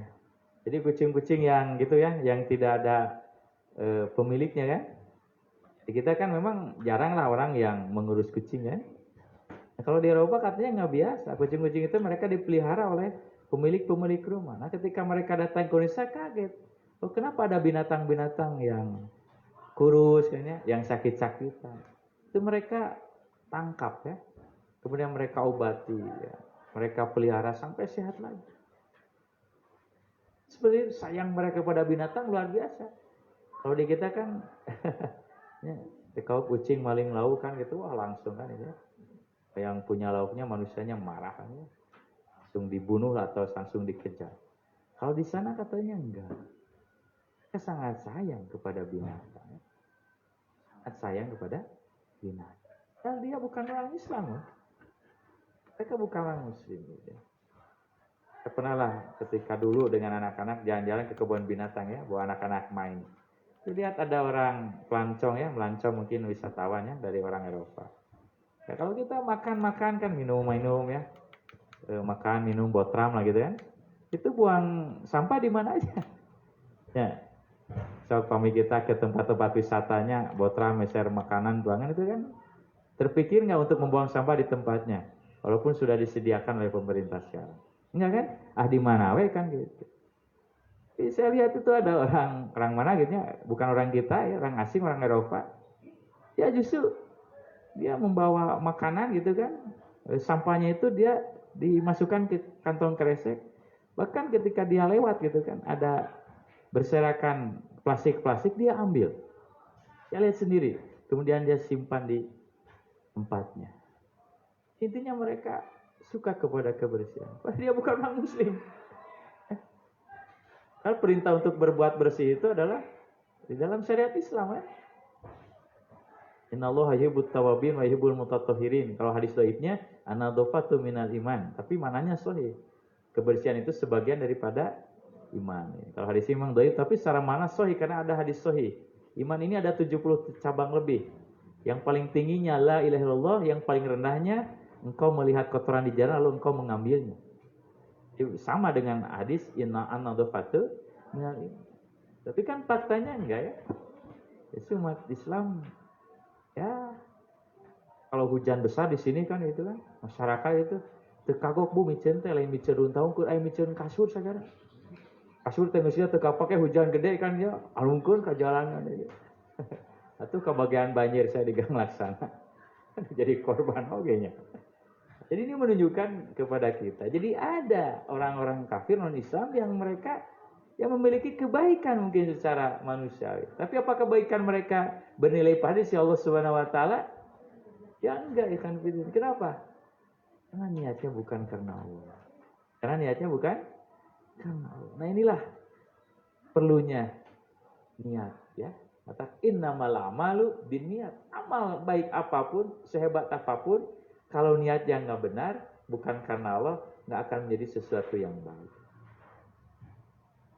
jadi kucing-kucing yang gitu ya, yang tidak ada pemiliknya kan. Di kita kan memang jarang lah orang yang mengurus kucing kan. Nah, kalau di Eropa katanya nggak biasa, kucing-kucing itu mereka dipelihara oleh pemilik-pemilik rumah. Nah ketika mereka datang ke Indonesia kaget, oh kenapa ada binatang-binatang yang kurus, kayaknya, yang sakit-sakitan. Itu mereka tangkap ya, kemudian mereka obati, ya. Mereka pelihara sampai sehat lagi. Seperti sayang mereka pada binatang luar biasa. Kalau di kita kan, ya, kalau kucing maling lauk kan gitu, wah langsung kan ya. Yang punya lauknya manusianya marah kan ya. Langsung dibunuh atau langsung dikejar. Kalau di sana katanya enggak. Mereka sangat sayang kepada binatang. Sangat sayang kepada binatang. Padahal dia bukan orang Islam. Ya. Mereka bukan orang Muslim. Gitu. Saya pernah lah ketika dulu dengan anak-anak jalan-jalan ke kebun binatang ya. Bawa anak-anak main. Lihat ada orang pelancong ya. Melancong mungkin wisatawan ya dari orang Eropa. Ya, kalau kita makan-makan kan minum-minum ya. Makan, minum, botram lah gitu kan. Itu buang sampah di mana aja. Ya. So, kami kita ke tempat-tempat wisatanya, botram, meser makanan, buangan itu kan terpikir nggak untuk membuang sampah di tempatnya, walaupun sudah disediakan oleh pemerintah sekarang. Enggak kan? Di mana we kan gitu. Jadi saya lihat itu ada orang mana gitu ya, bukan orang kita ya, orang asing, orang Eropa. Ya justru dia membawa makanan gitu kan, sampahnya itu dia dimasukkan ke kantong kresek. Bahkan ketika dia lewat gitu kan, ada berserakan plastik-plastik, dia ambil. Dia lihat sendiri. Kemudian dia simpan di tempatnya. Intinya mereka suka kepada kebersihan. Padahal dia bukan orang Muslim. Karena perintah untuk berbuat bersih itu adalah di dalam syariat Islam ya. Innallaha yuhibbut tawwabin wa yuhibbul mutatahhirin. Kalau hadis dhaifnya an-nadhafatu minal iman, tapi mananya sahih. Kebersihan itu sebagian daripada iman. Kalau hadis memang dhaif, tapi secara mana sahih karena ada hadis sahih. Iman ini ada 70 cabang lebih. Yang paling tingginya la ilaha illallah, yang paling rendahnya engkau melihat kotoran di jalan lalu engkau mengambilnya. Itu sama dengan hadis inna an-nadhafatu minal iman. Tapi kan faktanya enggak ya. Itu umat Islam ya, kalau hujan besar di sini kan itu kan masyarakat itu tekagok bu micen teh lain micerun tahun kur ai micerun kasur sagara. Kasur teh geus teu kapake hujan gede kan ya, alungkeun ka jalanan ya. Atuh kebagian banjir saya di Gang Laksana. Jadi korban oge nya. Jadi ini menunjukkan kepada kita. Jadi ada orang-orang kafir non-Islam yang mereka yang memiliki kebaikan mungkin secara manusiawi. Tapi apa kebaikan mereka bernilai pada si Allah Subhanahu wa taala? Ya enggak, ikan fitin. Kenapa? Karena niatnya bukan karena Allah. Karena niatnya bukan karena Allah. Nah inilah perlunya niat ya. Kata innamal a'malu binniyat. Amal baik apapun, sehebat apapun, kalau niatnya enggak benar, bukan karena Allah, enggak akan menjadi sesuatu yang baik.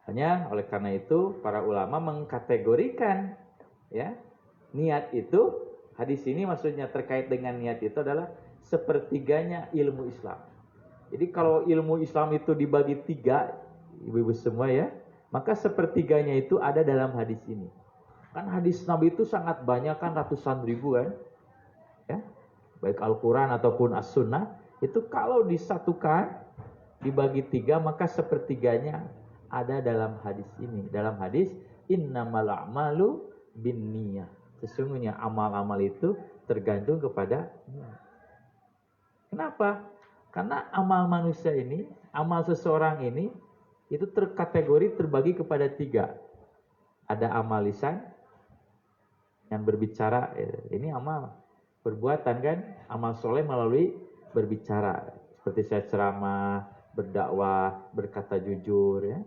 Hanya oleh karena itu para ulama mengkategorikan ya niat itu, hadis ini maksudnya terkait dengan niat itu adalah sepertiganya ilmu Islam. Jadi kalau ilmu Islam itu dibagi 3, ibu-ibu semua ya, maka sepertiganya itu ada dalam hadis ini. Kan hadis Nabi itu sangat banyak kan, ratusan ribu kan, ya baik Al-Quran ataupun As-Sunnah itu kalau disatukan dibagi 3 maka sepertiganya ada dalam hadis ini. Dalam hadis innamal a'malu binniyah. Sesungguhnya amal-amal itu tergantung kepada niat. Kenapa? Karena amal manusia ini, amal seseorang ini itu terkategori terbagi kepada 3. Ada amal lisan yang berbicara, ini amal perbuatan kan, amal soleh melalui berbicara, seperti saya ceramah, berdakwah, berkata jujur, ya,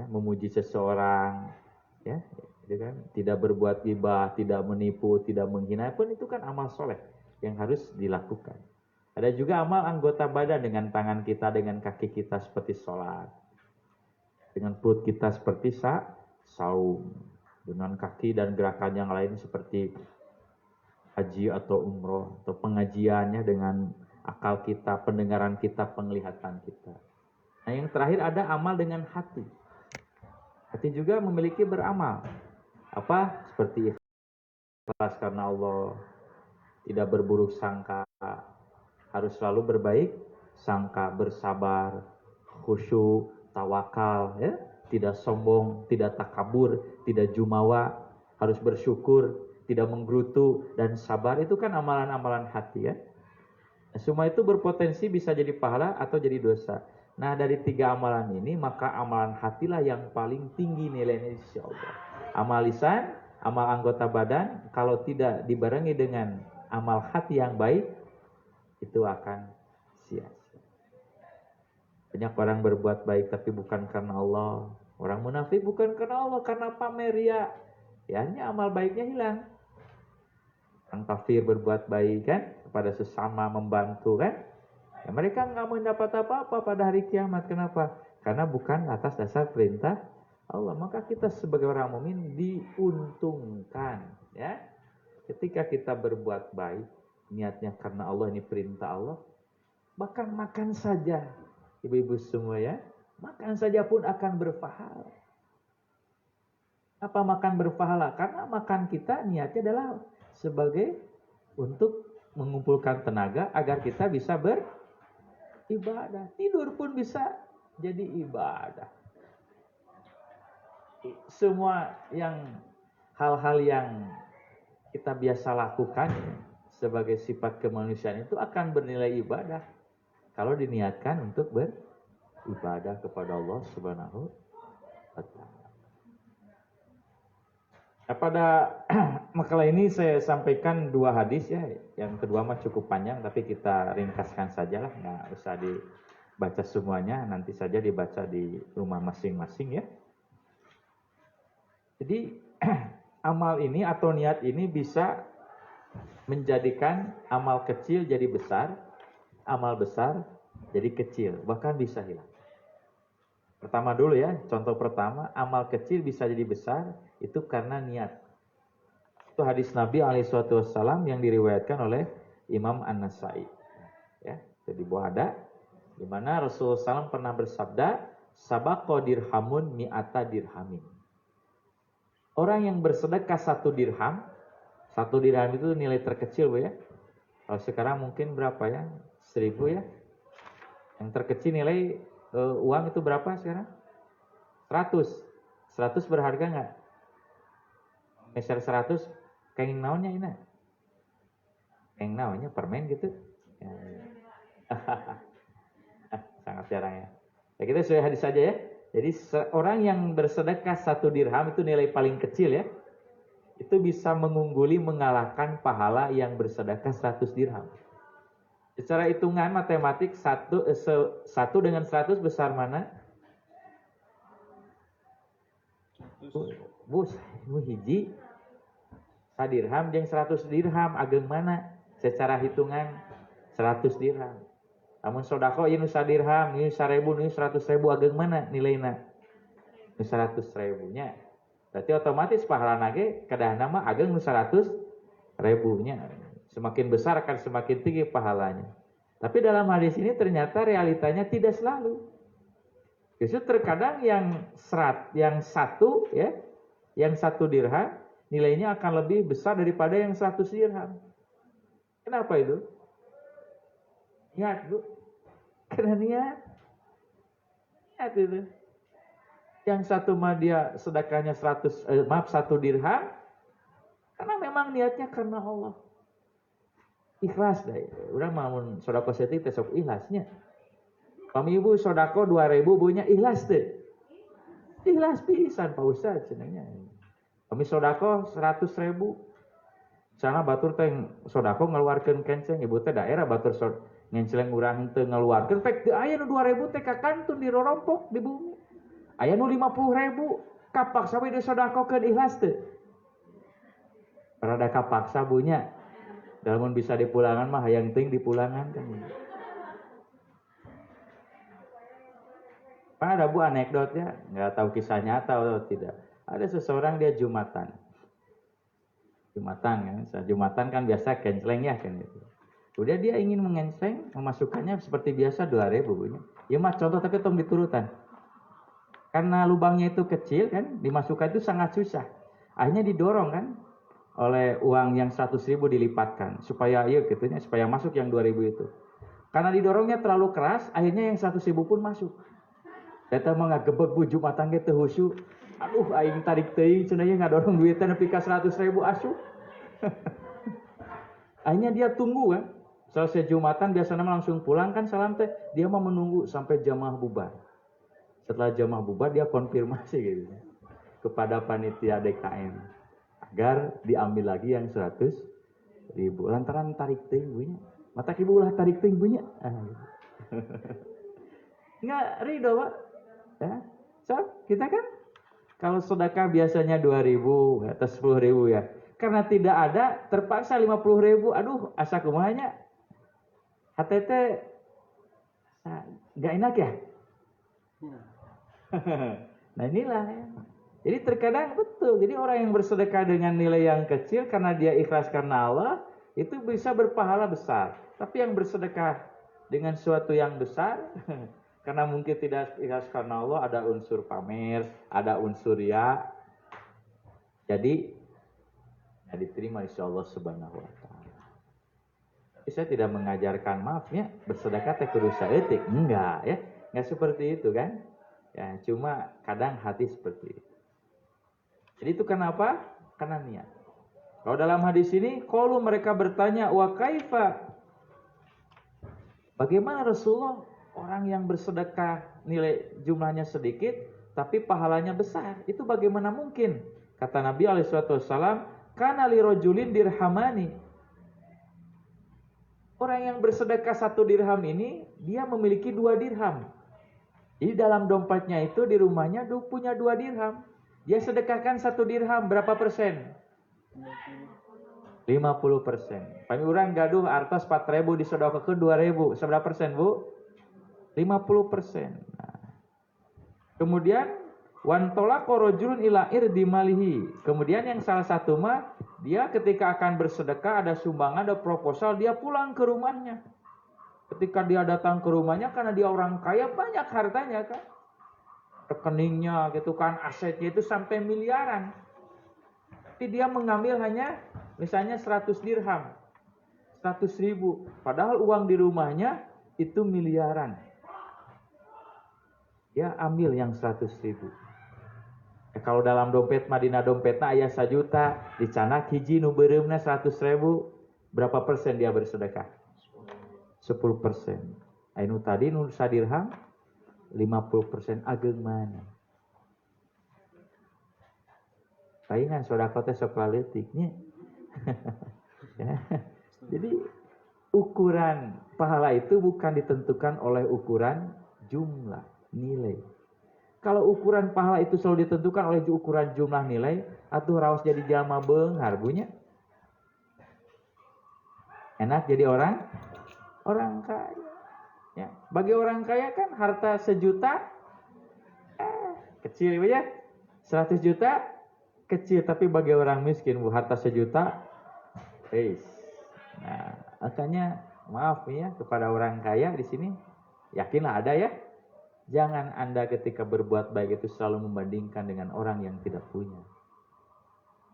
memuji seseorang, ya, itu kan, tidak berbuat ghibah, tidak menipu, tidak menghina pun itu kan amal soleh yang harus dilakukan. Ada juga amal anggota badan dengan tangan kita, dengan kaki kita seperti sholat, dengan perut kita seperti saum, dengan kaki dan gerakan yang lain seperti haji atau umroh, atau pengajiannya dengan akal kita, pendengaran kita, penglihatan kita. Nah, yang terakhir ada amal dengan hati. Hati juga memiliki beramal. Apa? Seperti ikhlas karena Allah, tidak berburuk sangka, harus selalu berbaik sangka, bersabar, khusyuk, tawakal, ya, tidak sombong, tidak takabur, tidak jumawa, harus bersyukur, tidak menggerutu, dan sabar. Itu kan amalan-amalan hati, ya. Nah, semua itu berpotensi bisa jadi pahala atau jadi dosa. Nah, dari 3 amalan ini, maka amalan hatilah yang paling tinggi nilainya insya Allah. Amal lisan, amal anggota badan, kalau tidak dibarengi dengan amal hati yang baik, itu akan sia-sia. Banyak orang berbuat baik tapi bukan karena Allah. Orang munafik bukan karena Allah, karena pamer ya. Ya, hanya amal baiknya hilang. Orang kafir berbuat baik kan, kepada sesama, membantu kan. Ya, mereka nggak mendapat apa-apa pada hari kiamat. Kenapa? Karena bukan atas dasar perintah Allah. Maka kita sebagai orang mukmin diuntungkan, ya. Ketika kita berbuat baik, niatnya karena Allah, ini perintah Allah, bahkan makan saja, ibu-ibu semua, ya, makan saja pun akan berpahala. Apa makan berpahala? Karena makan kita niatnya adalah sebagai untuk mengumpulkan tenaga agar kita bisa beribadah. Tidur pun bisa jadi ibadah. Semua hal-hal yang kita biasa lakukan sebagai sifat kemanusiaan itu akan bernilai ibadah kalau diniatkan untuk beribadah kepada Allah Subhanahu wa Ta'ala. Nah, pada makalah ini saya sampaikan 2 hadis, ya. Yang kedua mah cukup panjang, tapi kita ringkaskan sajalah, nggak usah dibaca semuanya, nanti saja dibaca di rumah masing-masing, ya. Jadi amal ini atau niat ini bisa menjadikan amal kecil jadi besar, amal besar jadi kecil, bahkan bisa hilang. Pertama dulu, ya, contoh pertama, amal kecil bisa jadi besar, itu karena niat. Itu hadis Nabi SAW yang diriwayatkan oleh Imam An-Nasai. Ya, jadi buah ada, di mana Rasulullah SAW pernah bersabda, sabaqo dirhamun mi'ata dirhamin. Orang yang bersedekah 1 dirham, 1 dirham itu nilai terkecil, Bu, ya. Kalau sekarang mungkin berapa, ya? 1000, ya. Yang terkecil nilai uang itu berapa sekarang? 100. 100 berharga nggak? Meser 100, kenging naonnya ini? Kenging naonnya permen gitu? Ya. Sangat jarang, ya. Ya, kita sesuai hadis saja, ya. Jadi orang yang bersedekah 1 dirham itu nilai paling kecil, ya. Itu bisa mengungguli, mengalahkan pahala yang bersedekah 100 dirham. Secara hitungan matematik 1 dengan 100 besar mana? Bu, hiji sadirham jeung 100 dirham ageng mana? Secara hitungan 100 dirham. Namun sodako ieu nu sadirham, ieu 1000, ieu 100.000 ageng mana nilainya? Nu 100.000-nya. Berarti otomatis pahalana ge kadahna mah ageng nu 100.000-nya. Semakin besar akan semakin tinggi pahalanya. Tapi dalam hadis ini ternyata realitanya tidak selalu. Justru terkadang yang 1, ya, yang 1 dirham nilainya akan lebih besar daripada yang 100 dirham. Kenapa itu? Niat, Bu. Karena niat itu. Yang 1 mah dia sedekahnya 1 dirham, karena memang niatnya karena Allah. Ikhlas deh. Urang mau sedekah setik teh sok ikhlasnya. Pami ibu sodako 2.000 bunya ikhlas teh. Ikhlas pisan Pak Ustaz cenanya. Pami sodako 100.000. Sana batur teh sodako ngeluarkeun kenceng, ibu teh daerah batur ngenceleng urang teu ngeluarkeun pek teu aya nu 2.000 teh ka kantun di rorompok di bumi. Aya nu 50.000 kapaksa we disodakokeun ikhlas teh. Rada kapaksa bunya. Dalam bisa dipulangan mah hayang ting dipulangan kan. Ada Bu anekdotnya, nggak tahu kisah nyata atau tidak. Ada seseorang dia Jumatan kan, Jumatan kan biasa kenceleng ya kan gitu. Udah dia ingin mengenceng, memasukkannya seperti biasa 2.000 bunya. Ya mah contoh tapi tong diturutan. Karena lubangnya itu kecil kan, dimasukkan itu sangat susah. Akhirnya didorong kan oleh uang yang 100.000 dilipatkan supaya gitunya supaya masuk yang 2.000 itu. Karena didorongnya terlalu keras, akhirnya yang 100.000 pun masuk. Eta mah ngagebeg Bu Jumatan ge teu husu. Aduh aing tarik teuing cenah ngadorong duitna nepi ka 100.000 asup. Akhirnya dia tunggu kan. Selesai Jumatan biasanya langsung pulang kan salam teh, dia mau menunggu sampai jamaah bubar. Setelah jamaah bubar dia konfirmasi gitu kepada panitia DKM agar diambil lagi yang 100.000 lantaran tarik teuing bunya. Mata ibu ulah tarik teuing bunya. Enggak ridho Pak. Ya. So, kita kan kalau sedekah biasanya 2.000 atau 10.000 ya. Karena tidak ada terpaksa 50.000. Aduh, asa kumahanya. HTT enggak enak ya? Nah inilah ya. Jadi terkadang betul. Jadi orang yang bersedekah dengan nilai yang kecil karena dia ikhlas karena Allah itu bisa berpahala besar. Tapi yang bersedekah dengan sesuatu yang besar karena mungkin tidak ikhlas karena Allah, ada unsur pamer, ada unsur ya. Jadi ya diterima insyaallah subhanahu wa ta'ala. Saya tidak mengajarkan maafnya bersedekah teh kudu saeutik, enggak ya. Enggak seperti itu kan? Ya, cuma kadang hati seperti itu. Jadi itu kenapa? Karena niat. Kalau dalam hadis ini, qalu mereka bertanya, wa kaifa? Bagaimana Rasulullah orang yang bersedekah nilai jumlahnya sedikit tapi pahalanya besar? Itu bagaimana mungkin? Kata Nabi alaihi wasallam, kana li rajulin dirhamani. Orang yang bersedekah 1 dirham ini dia memiliki 2 dirham. Jadi dalam dompetnya itu di rumahnya punya 2 dirham. Dia sedekahkan 1 dirham, berapa persen? 50%. Pami urang gaduh artos 4.000 disedekahkeun 2.000. Seberapa persen, Bu? 50%. Nah. Kemudian wan talaqa rajulun ila irdi malihi. Kemudian yang salah satu mah dia ketika akan bersedekah ada sumbangan, ada proposal, dia pulang ke rumahnya. Ketika dia datang ke rumahnya karena dia orang kaya banyak hartanya kan. Rekeningnya gitu kan, asetnya itu sampai miliaran. Tapi dia mengambil hanya misalnya 100 dirham, 100.000. Padahal uang di rumahnya itu miliaran. Dia ambil yang 100.000. Kalau dalam dompet Madinah dompetna aya 1 juta, dicanak hiji nu beureumna 100.000, berapa persen dia bersedekah? 10%. Anu tadi nu sadirham 50% ageng mana? Palingan sedekah teh sok leutiknya. Ya. Jadi ukuran pahala itu bukan ditentukan oleh ukuran jumlah nilai. Kalau ukuran pahala itu selalu ditentukan oleh ukuran jumlah nilai, atuh raos jadi jalma beunghar bunya. Enak jadi orang kaya. Ya, bagi orang kaya kan harta 1 juta kecil ya. 100 juta kecil, tapi bagi orang miskin Bu harta 1 juta Nah, makanya maaf ya kepada orang kaya di sini, yakinlah ada ya. Jangan Anda ketika berbuat baik itu selalu membandingkan dengan orang yang tidak punya.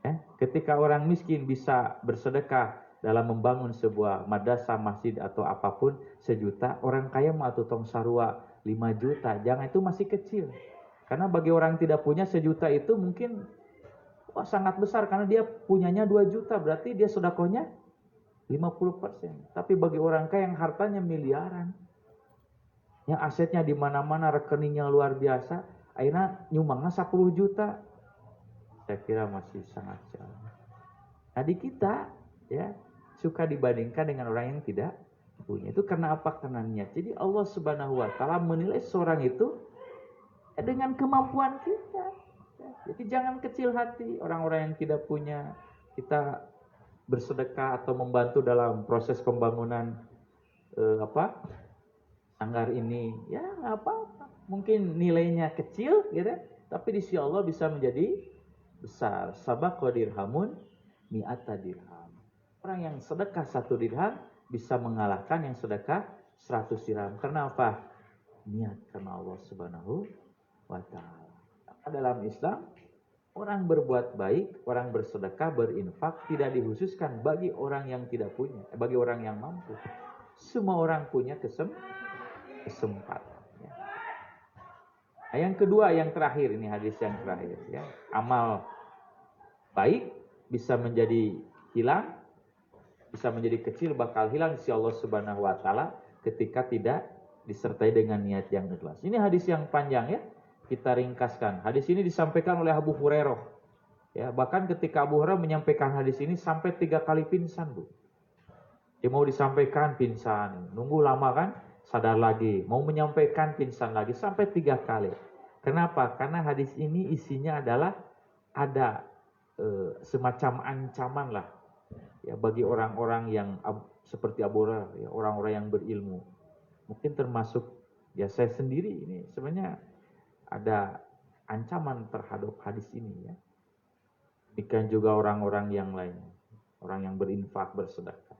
Ya, ketika orang miskin bisa bersedekah dalam membangun sebuah madrasah, masjid atau apapun 1 juta, orang kaya mau tong sarua 5 juta, jangan, itu masih kecil. Karena bagi orang tidak punya 1 juta itu mungkin sangat besar karena dia punyanya 2 juta, berarti dia sedekahnya 50%. Tapi bagi orang kaya yang hartanya miliaran, yang asetnya di mana-mana, rekeningnya luar biasa, akhirnya nyumbangnya 10 juta. Saya kira masih sangat jauh. Nah di kita ya suka dibandingkan dengan orang yang tidak punya. Itu karena apa? Karena niat. Jadi Allah Subhanahu wa taala menilai seorang itu dengan kemampuan kita. Jadi jangan kecil hati orang-orang yang tidak punya. Kita bersedekah atau membantu dalam proses pembangunan sanggar ini, ya nggak apa-apa. Mungkin nilainya kecil, gitu, tapi di sisi Allah bisa menjadi besar. Sabaqa dirhamun mi'ata dirham. Orang yang sedekah 1 dirham bisa mengalahkan yang sedekah 100 dirham. Karena apa? Niat karena Allah Subhanahu wa taala. Dalam Islam, orang berbuat baik, orang bersedekah, berinfak tidak dikhususkan bagi orang yang tidak punya, bagi orang yang mampu. Semua orang punya kesempatan. Ya. Nah, yang kedua, yang terakhir, ini hadis yang terakhir. Ya. Amal baik bisa menjadi hilang, bisa menjadi kecil, bakal hilang di sisi Allah Subhanahu wa taala ketika tidak disertai dengan niat yang ikhlas. Ini hadis yang panjang ya. Kita ringkaskan. Hadis ini disampaikan oleh Abu Hurairah. Ya, bahkan ketika Abu Hurairah menyampaikan hadis ini sampai 3 kali pingsan, Bu. Dia mau disampaikan pingsan, nunggu lama kan, sadar lagi, mau menyampaikan pingsan lagi sampai 3 kali. Kenapa? Karena hadis ini isinya adalah ada semacam ancaman lah ya bagi orang-orang yang seperti Abu Hurairah, ya, orang-orang yang berilmu. Mungkin termasuk ya saya sendiri ini sebenarnya ada ancaman terhadap hadis ini ya. Demikian juga orang-orang yang lain, orang yang berinfak, bersedekah.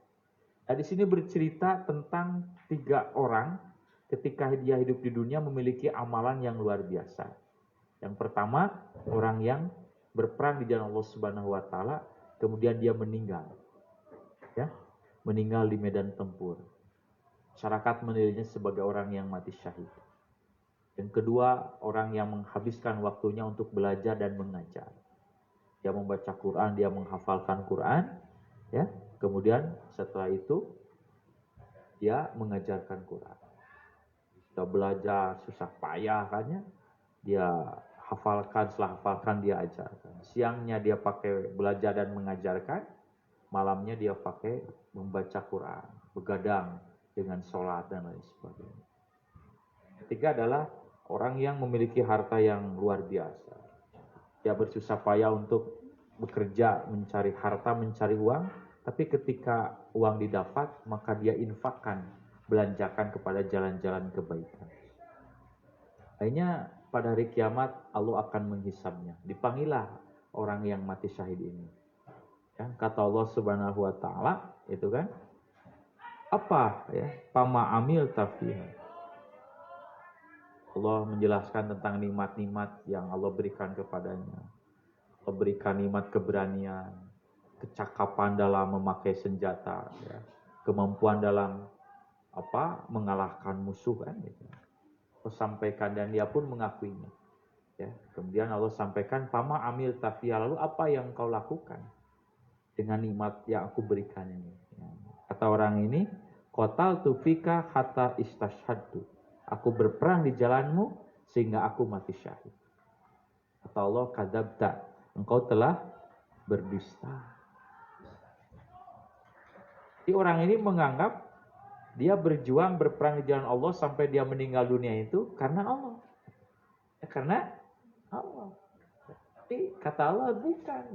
Nah, di sini bercerita tentang 3 orang ketika dia hidup di dunia memiliki amalan yang luar biasa. Yang pertama, orang yang berperang di jalan Allah Subhanahu wa taala, kemudian dia meninggal. Ya, meninggal di medan tempur. Masyarakat menilainya sebagai orang yang mati syahid. Yang kedua, orang yang menghabiskan waktunya untuk belajar dan mengajar. Dia membaca Quran, dia menghafalkan Quran, ya. Kemudian setelah itu dia mengajarkan Quran. Dia belajar susah payah kan ya. Dia hafalkan, setelah hafalkan dia ajarkan. Siangnya dia pakai belajar dan mengajarkan, malamnya dia pakai membaca Quran, begadang dengan sholat dan lain sebagainya. Ketiga adalah orang yang memiliki harta yang luar biasa. Dia bersusah payah untuk bekerja, mencari harta, mencari uang, tapi ketika uang didapat, maka dia infakkan, belanjakan kepada jalan-jalan kebaikan. Akhirnya pada hari kiamat Allah akan menghisabnya. Dipanggillah orang yang mati syahid ini. Ya, kata Allah Subhanahu wa taala, itu kan, apa ya? Pama amil tafiha. Allah menjelaskan tentang nikmat-nikmat yang Allah berikan kepadanya. Allah berikan nikmat keberanian, kecakapan dalam memakai senjata, ya, kemampuan dalam mengalahkan musuh kan gitu. Allah sampaikan dan dia pun mengakuinya. Ya, kemudian Allah sampaikan pama amil tafiya, lalu apa yang kau lakukan dengan nikmat yang aku berikan ini? Ya. Kata orang ini, qatal tufika hatta istashhadtu. Aku berperang di jalanmu sehingga aku mati syahid. Kata Allah, kadzabta, engkau telah berdusta. Jadi orang ini menganggap dia berjuang berperang di jalan Allah sampai dia meninggal dunia itu karena Allah. Ya, karena Allah. Tapi kata Allah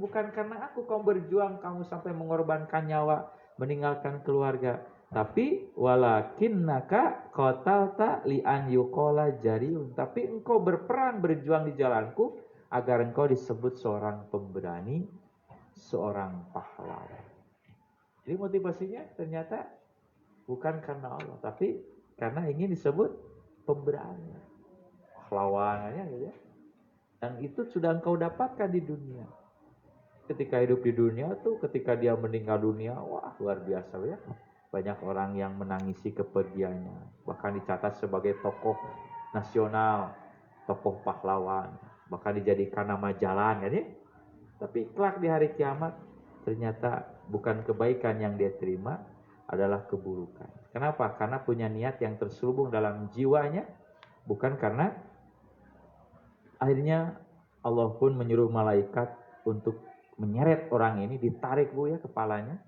bukan karena aku kamu berjuang, kamu sampai mengorbankan nyawa, meninggalkan keluarga. Tapi walakinnaka qatalta li an yuqala jariun. Tapi engkau berperang berjuang di jalanku agar engkau disebut seorang pemberani, seorang pahlawan. Jadi motivasinya ternyata bukan karena Allah, tapi karena ingin disebut pemberani, pahlawannya gitu ya. Dan itu sudah engkau dapatkan di dunia. Ketika hidup di dunia tuh, ketika dia meninggal dunia, wah luar biasa ya. Banyak orang yang menangisi kepergiannya, bahkan dicatat sebagai tokoh nasional, tokoh pahlawan, bahkan dijadikan nama jalan kan ya. Tapi kelak di hari kiamat ternyata bukan kebaikan yang dia terima, adalah keburukan. Kenapa? Karena punya niat yang terselubung dalam jiwanya, bukan karena akhirnya Allah pun menyuruh malaikat untuk menyeret orang ini, ditarik Bu ya kepalanya,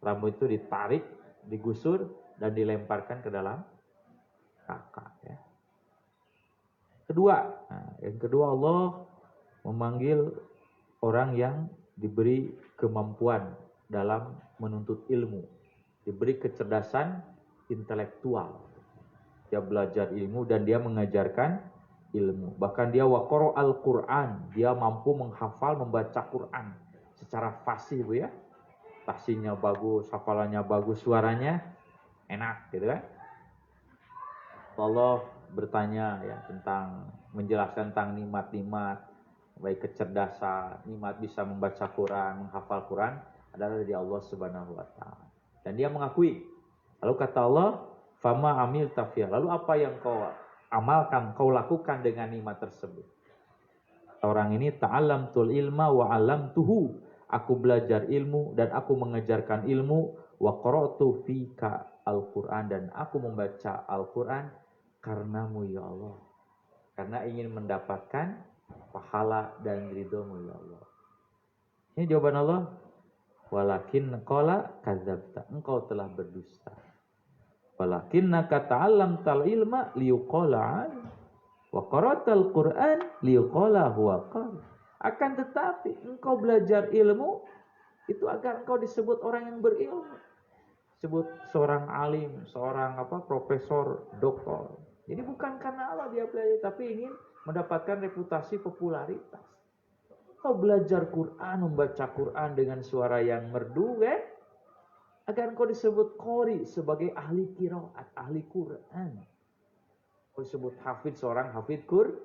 rambut itu ditarik, digusur dan dilemparkan ke dalam neraka ya. Yang kedua Allah memanggil orang yang diberi kemampuan dalam menuntut ilmu, diberi kecerdasan intelektual. Dia belajar ilmu dan dia mengajarkan ilmu. Bahkan dia waqara al-Quran, dia mampu menghafal, membaca Quran secara fasih Bu ya. Fasihnya bagus, hafalannya bagus, suaranya enak gitu kan. Allah bertanya ya tentang menjelaskan tentang nikmat-nikmat, baik kecerdasan, nikmat bisa membaca Quran, menghafal Quran adalah dari Allah Subhanahu wa taala. Dan dia mengakui. Lalu kata Allah, "Fama amil tafiyah." Lalu apa yang kau amalkan, kau lakukan dengan nikmat tersebut? Orang ini ta'allamtul ilma wa 'allamtuhu. Aku belajar ilmu dan aku mengajarkan ilmu, wa qara'tu fika al-Qur'an, dan aku membaca Al-Qur'an karenamu ya Allah. Karena ingin mendapatkan pahala dan ridhomu ya Allah. Ini jawaban Allah. Walakin qala kadzabta. Engkau telah berdusta. Walakinnaka ta'allamtal ilma liyuqala wa qara'tal Qur'an liyuqala huwa qari. Akan tetapi engkau belajar ilmu itu agar engkau disebut orang yang berilmu. Disebut seorang alim, seorang profesor, doktor. Jadi bukan karena Allah dia belajar, tapi ingin mendapatkan reputasi popularitas. Kau belajar Quran, membaca Quran dengan suara yang merdu, kan? Agar kau disebut qori, sebagai ahli qiraat, ahli Quran. Kau disebut hafid, seorang hafid Quran.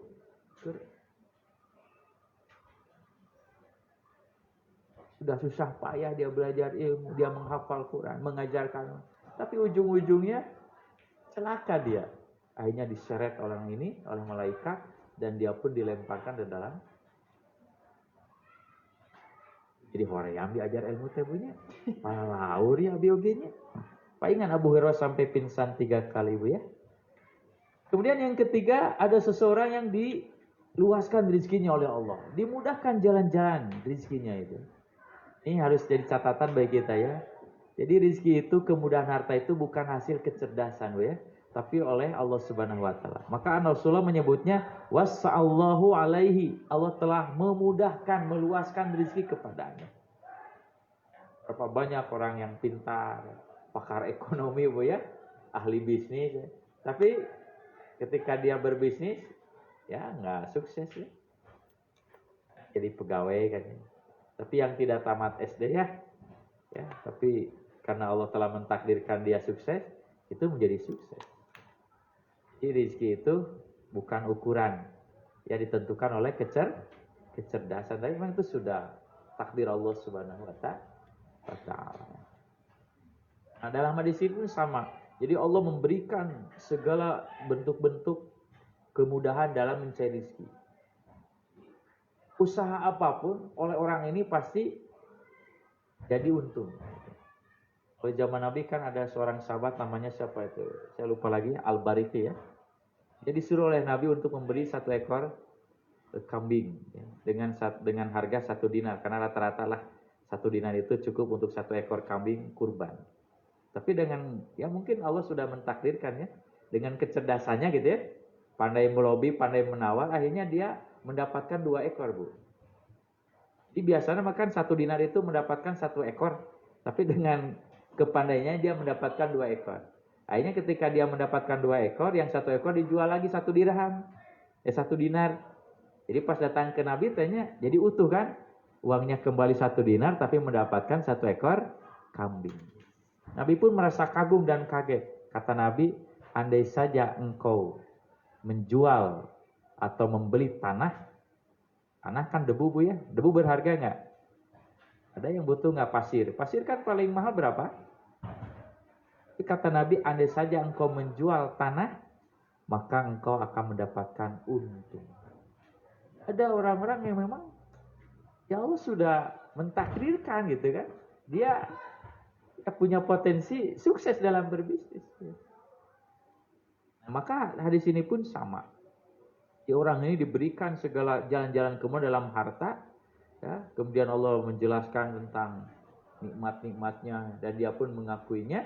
Sudah susah payah dia belajar ilmu, dia menghafal Quran, mengajarkan. Tapi ujung-ujungnya celaka dia. Akhirnya diseret orang ini oleh malaikat dan dia pun dilemparkan ke dalam. Jadi hoream diajar ilmu tebunya. Para laur ya bioginya. Pak ingat Abu Hurairah sampai pingsan 3 kali Bu ya. Kemudian yang ketiga, ada seseorang yang diluaskan rezekinya oleh Allah. Dimudahkan jalan-jalan rezekinya itu. Ini harus jadi catatan bagi kita ya. Jadi rezeki itu, kemudahan harta itu bukan hasil kecerdasan Bu ya, tapi oleh Allah Subhanahu wa taala. Maka Rasulullah menyebutnya wassa'allahu alaihi. Allah telah memudahkan, meluaskan rezeki kepadanya. Berapa banyak orang yang pintar, pakar ekonomi Bu ya, ahli bisnis ya. Tapi ketika dia berbisnis ya nggak sukses ya. Jadi pegawai kan ya. Tapi yang tidak tamat SD ya, tapi karena Allah telah mentakdirkan dia sukses, itu menjadi sukses. Jadi rezeki itu bukan ukuran, ya ditentukan oleh kecerdasan. Tapi memang itu sudah takdir Allah Subhanahu wa taala. Nah, dalam hadis ini sama. Jadi Allah memberikan segala bentuk-bentuk kemudahan dalam mencari rezeki. Usaha apapun oleh orang ini pasti jadi untung. Oleh zaman Nabi kan ada seorang sahabat namanya siapa itu? Saya lupa lagi, Al-Bariki ya. Jadi disuruh oleh Nabi untuk memberi 1 ekor kambing ya, dengan harga 1 dinar. Karena rata-rata lah 1 dinar itu cukup untuk 1 ekor kambing kurban. Tapi dengan ya mungkin Allah sudah mentakdirkan ya, dengan kecerdasannya gitu ya, pandai melobi, pandai menawar, akhirnya dia mendapatkan 2 ekor Bu. Jadi biasanya makan 1 dinar itu mendapatkan 1 ekor. Tapi dengan kepandainya dia mendapatkan 2 ekor. Akhirnya ketika dia mendapatkan 2 ekor, yang 1 ekor dijual lagi 1 dirham. 1 dinar. Jadi pas datang ke Nabi tanya, jadi utuh kan? Uangnya kembali 1 dinar tapi mendapatkan 1 ekor kambing. Nabi pun merasa kagum dan kaget. Kata Nabi, andai saja engkau menjual atau membeli tanah kan debu Bu ya, debu berharga nggak? Ada yang butuh nggak pasir? Pasir kan paling mahal berapa? Tapi kata Nabi, andai saja engkau menjual tanah, maka engkau akan mendapatkan untung. Ada orang-orang yang memang ya Allah sudah mentakdirkan gitu kan, dia punya potensi sukses dalam berbisnis. Nah, maka hadis ini pun sama. Ya, orang ini diberikan segala jalan-jalan kemudian dalam harta, ya, kemudian Allah menjelaskan tentang nikmat-nikmatnya dan dia pun mengakuinya.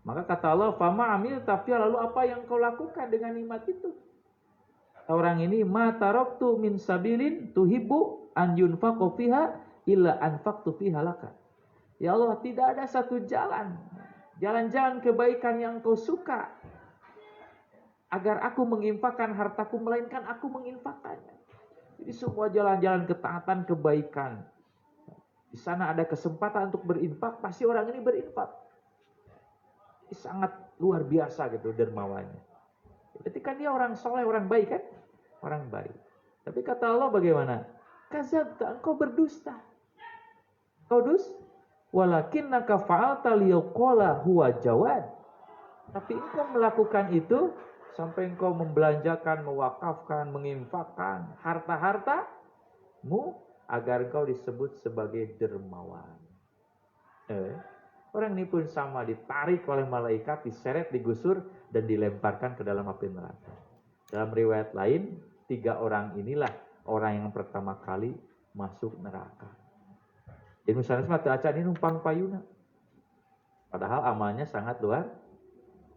Maka kata Allah, fama amil tapi lalu apa yang kau lakukan dengan nikmat itu? Orang ini ma taraktu min sabilin tuhibbu an yunfaqu fiha illa anfaqtu fiha laka. Ya Allah, tidak ada satu jalan-jalan kebaikan yang kau suka agar aku menginfakkan hartaku, melainkan aku menginfakkannya. Jadi semua jalan-jalan ketaatan, kebaikan, di sana ada kesempatan untuk berinfak, pasti orang ini berinfak. Ini sangat luar biasa gitu dermawannya. Berarti kan dia orang soleh, orang baik kan? Orang baik. Tapi kata Allah bagaimana? Kadzabta, engkau berdusta. Kau walakinnaka fa'alta liyaqala huwa jawad. Tapi engkau melakukan itu sampai engkau membelanjakan, mewakafkan, menginfakkan harta-hartamu agar engkau disebut sebagai dermawan. Orang ini pun sama, ditarik oleh malaikat, diseret, digusur dan dilemparkan ke dalam api neraka. Dalam riwayat lain, 3 orang inilah orang yang pertama kali masuk neraka. Jadi misalnya semata acan ini numpang payuna. Padahal amalnya sangat luar.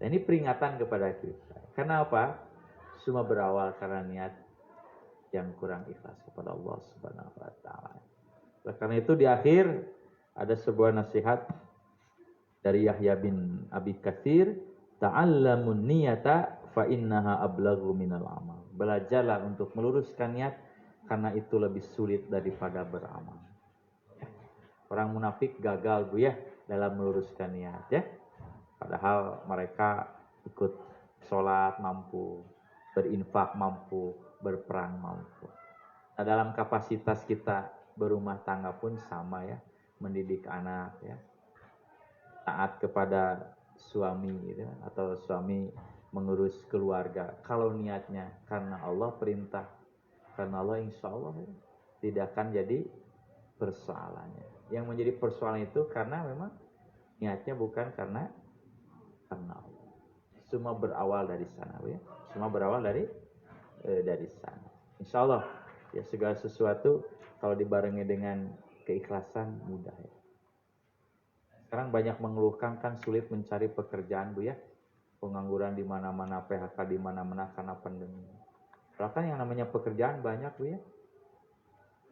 Dan ini peringatan kepada kita. Kenapa? Semua berawal karena niat yang kurang ikhlas kepada Allah Subhanahu wa taala. Karena itu di akhir ada sebuah nasihat dari Yahya bin Abi Katsir, ta'allamun niyata fa innaha ablaghu minal amal. Belajarlah untuk meluruskan niat karena itu lebih sulit daripada beramal. Orang munafik gagal Bu ya dalam meluruskan niat ya. Padahal mereka ikut sholat mampu, berinfak mampu, berperang mampu. Nah, dalam kapasitas kita berumah tangga pun sama ya, mendidik anak ya, taat kepada suami gitu, atau suami mengurus keluarga. Kalau niatnya karena Allah perintah, karena Allah insya Allah ya, tidak akan jadi persoalannya. Yang menjadi persoalan itu karena memang niatnya bukan karena Allah. Semua berawal dari sana ya. Semua berawal dari sana. Insya Allah ya, segala sesuatu kalau dibarengi dengan keikhlasan mudah ya. Sekarang banyak mengeluhkan kan sulit mencari pekerjaan Bu ya. Pengangguran di mana-mana, PHK di mana-mana karena pandemi. Bahkan yang namanya pekerjaan banyak Bu ya.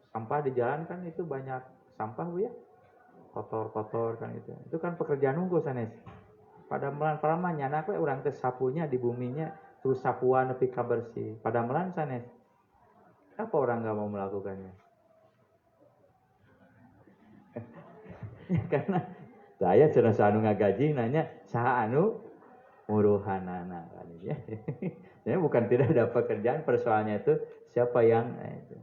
Sampah di jalan kan itu banyak sampah Bu ya. Kotor-kotor kan itu. Itu kan pekerjaan nunggu sanes. Pada melan palamanya anak we urang teh sapunya di buminya terus sapuan nepi ka bersih. Pada melan sanes. Apa orang enggak mau melakukannya? Karena saya cenah anu ngagaji nanya saha anu muruhanana kan ya. Jadi bukan tidak ada pekerjaan, persoalannya itu siapa yang itu.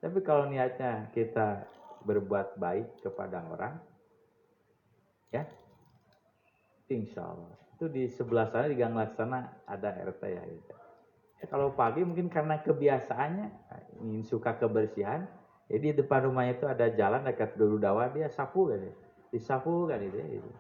Tapi kalau niatnya kita berbuat baik kepada orang ya, insya Allah. Itu di sebelah sana di Gang Laksana ada RT ya. Gitu. Ya, kalau pagi mungkin karena kebiasaannya ingin suka kebersihan, jadi di depan rumahnya itu ada jalan dekat Dulu Dawa, dia sapu kan, disapu kan itu. Gitu.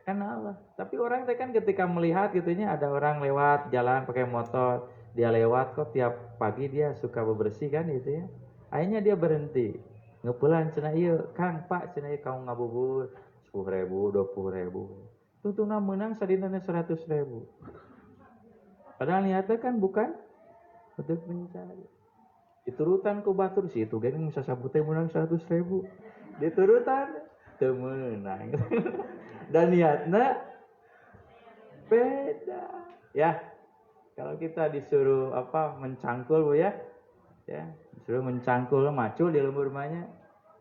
Karena Allah. Tapi orang itu kan ketika melihat gitunya ada orang lewat jalan pakai motor, dia lewat kok tiap pagi dia suka bebersih kan gitu ya. Akhirnya dia berhenti. Ngepulan cenah ieu, Kang Pak cenah ieu kamu ngabubur 10.000, 20.000. Tuntuna menang sadinana 100.000. Padahal niatnya kan bukan untuk mencari. Diturutan ku batur si itu geuning bisa sabutnya menang 100.000. Diturutan teu meunang. Dan niatnya beda. Ya. Kalau kita disuruh mencangkul Bu ya. Ya, disuruh mencangkul macul di lembur rumahnya.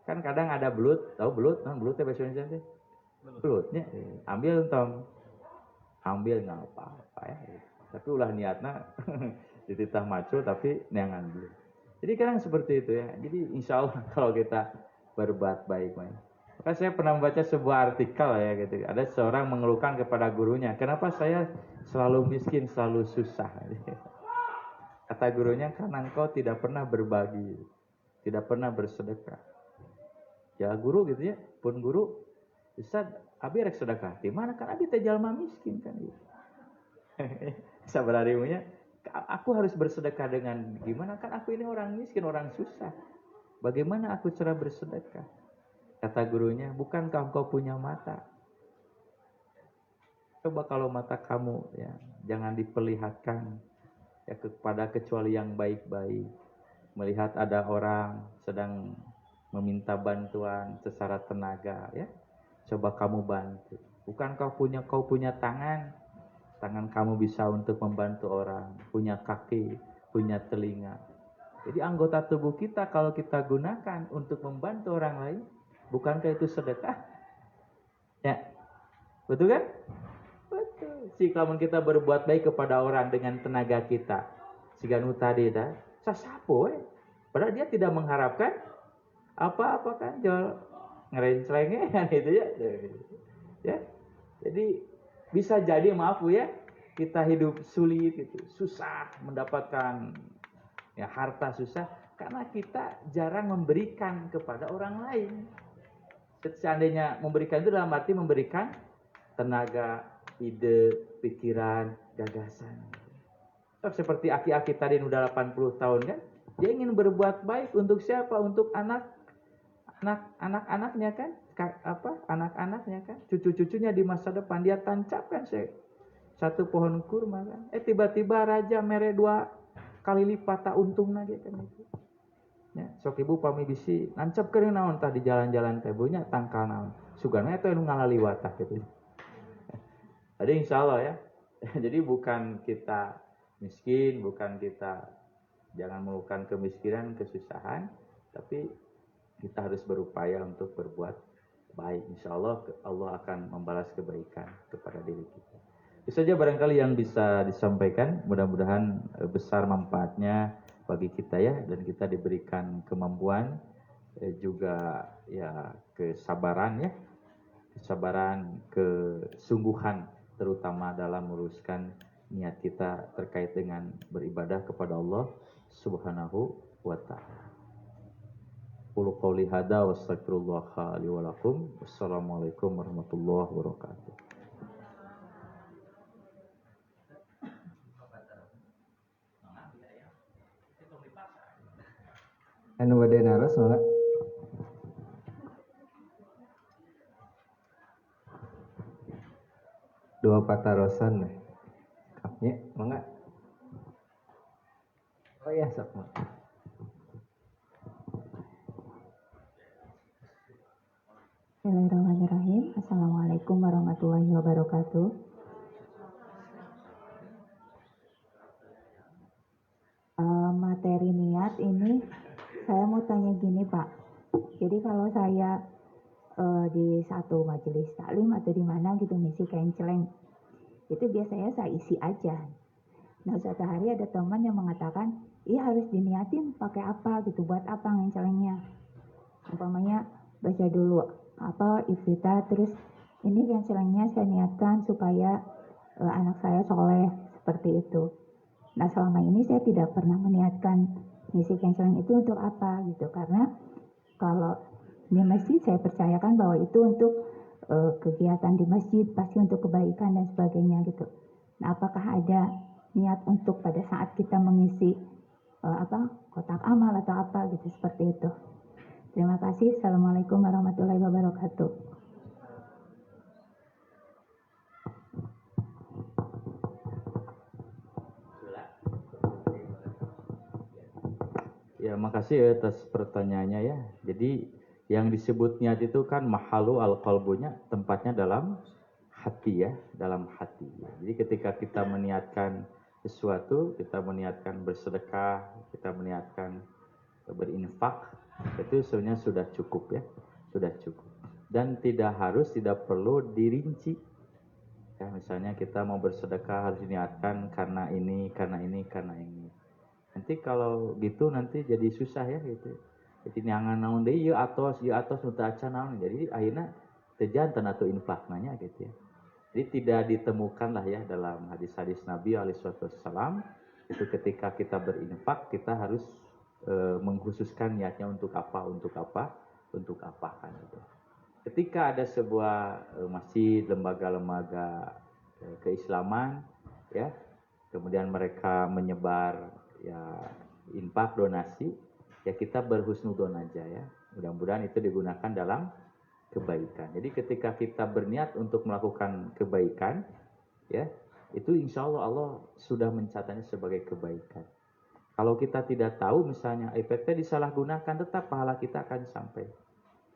Kan kadang ada belut, tahu belut? Nah, belut teh bahasa Indonesia teh. Belutnya ambil entong. Ambil enggak apa-apa ya. Tapi ulah niatna dititah macul tapi neangan belut. Jadi kadang seperti itu ya. Jadi insya Allah kalau kita berbuat baik, maka saya pernah membaca sebuah artikel ya gitu. Ada seorang mengeluhkan kepada gurunya, kenapa saya selalu miskin, selalu susah. Kata gurunya, karena engkau tidak pernah berbagi, tidak pernah bersedekah. Ya guru gitu ya, pun guru, Ustaz Abi rek sedekah di mana kan abi teh jalma miskin kan gitu. Sabararimunya aku harus bersedekah dengan gimana kan aku ini orang miskin, orang susah. Bagaimana aku cara bersedekah? Kata gurunya, bukankah engkau punya mata? Coba kalau mata kamu ya jangan diperlihatkan ya kepada kecuali yang baik-baik. Melihat ada orang sedang meminta bantuan secara tenaga ya. Coba kamu bantu. Bukankah kau punya tangan? Tangan kamu bisa untuk membantu orang, punya kaki, punya telinga. Jadi anggota tubuh kita kalau kita gunakan untuk membantu orang lain, bukankah itu sedekah? Ya, betul kan? Betul. Jika kita berbuat baik kepada orang dengan tenaga kita, siganu tadi dah, sasapo padahal dia tidak mengharapkan apa-apa kan, jual ngerencelenge kan itu ya. Ya. Jadi bisa jadi maaf Bu ya, kita hidup sulit gitu, susah mendapatkan ya harta susah karena kita jarang memberikan kepada orang lain. Seandainya memberikan itu dalam arti memberikan tenaga, ide, pikiran, gagasan. Seperti aki-aki tadi yang udah 80 tahun kan, dia ingin berbuat baik untuk siapa? Untuk anak-anaknya kan, anak-anaknya kan, cucu-cucunya di masa depan dia tancapkan satu pohon kurma kan. Tiba-tiba raja mere 2 kali lipat tak untung lagi kan itu. Ya, sok ibu pami bisi nancap ke naon tah di jalan-jalan teh bunya tangkal naon. Sugana eta anu ngalaliwat tah gitu. Jadi insyaallah ya. Jadi bukan kita miskin, bukan kita jangan melakukan kemiskinan, kesusahan, tapi kita harus berupaya untuk berbuat baik. Insyaallah Allah akan membalas kebaikan kepada diri kita. Itu saja barangkali yang bisa disampaikan. Mudah-mudahan besar manfaatnya bagi kita ya, dan kita diberikan kemampuan juga ya kesabaran ya, kesabaran, kesungguhan terutama dalam meluruskan niat kita terkait dengan beribadah kepada Allah Subhanahu wa taala. Qul qouli hadza wa astaghfirullah li wa lakum. Wassalamualaikum warahmatullahi wabarakatuh. Anu bade naros mangga. Dua patarosan deh. Kapnya mangga. Oh ya sok mah. Bismillahirrahmanirrahim. Assalamualaikum warahmatullahi wabarakatuh. Materi niat ini saya mau tanya gini Pak. Jadi kalau saya di satu majelis taklim atau di mana gitu ngisi kenceleng, itu biasanya saya isi aja. Nah suatu hari ada teman yang mengatakan, iya harus diniatin pakai apa gitu, buat apa ngencelengnya. Umpamanya baca dulu apa iftitah, terus ini kencelengnya saya niatkan supaya anak saya soleh, seperti itu. Nah selama ini saya tidak pernah meniatkan ngisi kenceleng itu untuk apa gitu, karena kalau di masjid saya percayakan bahwa itu untuk kegiatan di masjid, pasti untuk kebaikan dan sebagainya gitu. Nah apakah ada niat untuk pada saat kita mengisi kotak amal atau apa gitu, seperti itu. Terima kasih. Assalamualaikum warahmatullahi wabarakatuh. Ya, makasih atas pertanyaannya ya. Jadi yang disebut niat itu kan mahalu al-qalbunya, tempatnya dalam hati ya, dalam hati. Jadi ketika kita meniatkan sesuatu, kita meniatkan bersedekah, kita meniatkan berinfak, itu sebenarnya sudah cukup ya, sudah cukup. Dan tidak perlu dirinci. Ya, misalnya kita mau bersedekah harus diniatkan karena ini, karena ini, karena ini. Nanti kalau gitu nanti jadi susah ya gitu. Jadi niangan naon deui ieu atos nu teu acan naon. Jadi akhirnya teu janten atuh infakna gitu ya. Jadi tidak ditemukan lah ya dalam hadis-hadis Nabi alaihi wasallam itu ketika kita berinfak kita harus mengkhususkan niatnya untuk apa kan gitu. ketika ada sebuah masjid, lembaga-lembaga keislaman, ya, kemudian mereka menyebar ya infak, donasi, ya kita berhusnudon aja ya. Mudah-mudahan itu digunakan dalam kebaikan. Jadi ketika kita berniat untuk melakukan kebaikan, ya, itu insya Allah Allah sudah mencatatnya sebagai kebaikan. Kalau kita tidak tahu misalnya efeknya disalahgunakan, tetap pahala kita akan sampai.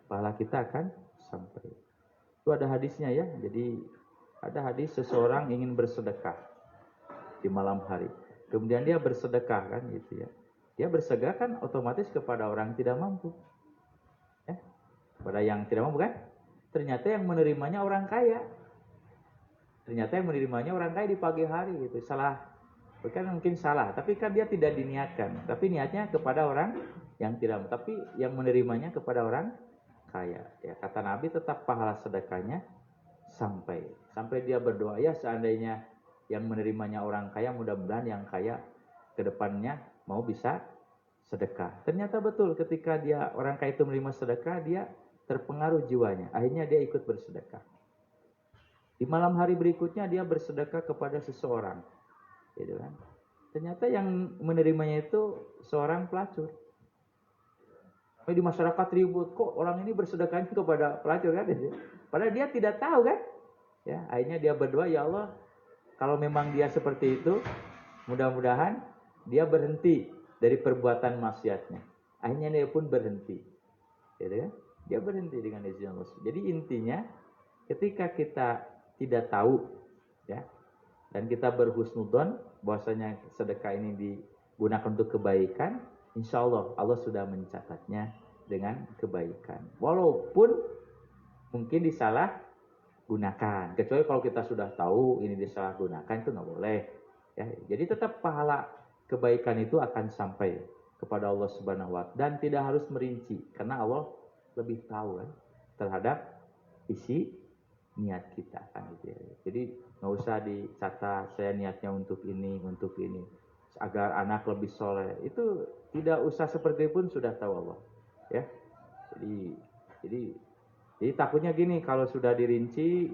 Pahala kita akan sampai. Itu ada hadisnya ya. Jadi ada hadis seseorang ingin bersedekah di malam hari. Kemudian dia bersedekah kan gitu ya. Dia bersedekah kan otomatis kepada orang yang tidak mampu. Ya. Pada yang tidak mampu kan? Ternyata yang menerimanya orang kaya. Ternyata yang menerimanya orang kaya di pagi hari gitu. Salah. Bukan mungkin salah, tapi kan dia tidak diniatkan. Tapi niatnya kepada orang yang tidak, tapi yang menerimanya kepada orang kaya. Ya kata Nabi tetap pahala sedekahnya sampai dia berdoa ya seandainya yang menerimanya orang kaya, mudah-mudahan yang kaya ke depannya mau bisa sedekah. Ternyata betul ketika dia orang kaya itu menerima sedekah, dia terpengaruh jiwanya. Akhirnya dia ikut bersedekah. Di malam hari berikutnya dia bersedekah kepada seseorang. Gitu kan. Ternyata yang menerimanya itu seorang pelacur. Di masyarakat ribut, kok orang ini bersedekahnya kepada pelacur kan? Padahal dia tidak tahu kan? Ya, akhirnya dia berdoa, ya Allah, kalau memang dia seperti itu, mudah-mudahan dia berhenti dari perbuatan maksiatnya. Akhirnya dia pun berhenti. Gitu kan? Dia berhenti dengan izin Allah. Jadi intinya ketika kita tidak tahu ya, dan kita berhusnudon bahwasanya sedekah ini digunakan untuk kebaikan, insya Allah Allah sudah mencatatnya dengan kebaikan. Walaupun mungkin disalah gunakan, kecuali kalau kita sudah tahu ini disalahgunakan itu nggak boleh. Ya, jadi tetap pahala kebaikan itu akan sampai kepada Allah Subhanahu wa Ta'ala dan tidak harus merinci karena Allah lebih tahu kan terhadap isi niat kita kan gitu ya. Jadi nggak usah dicatat saya niatnya untuk ini agar anak lebih soleh, itu tidak usah seperti pun sudah tahu Allah ya. Jadi takutnya gini kalau sudah dirinci,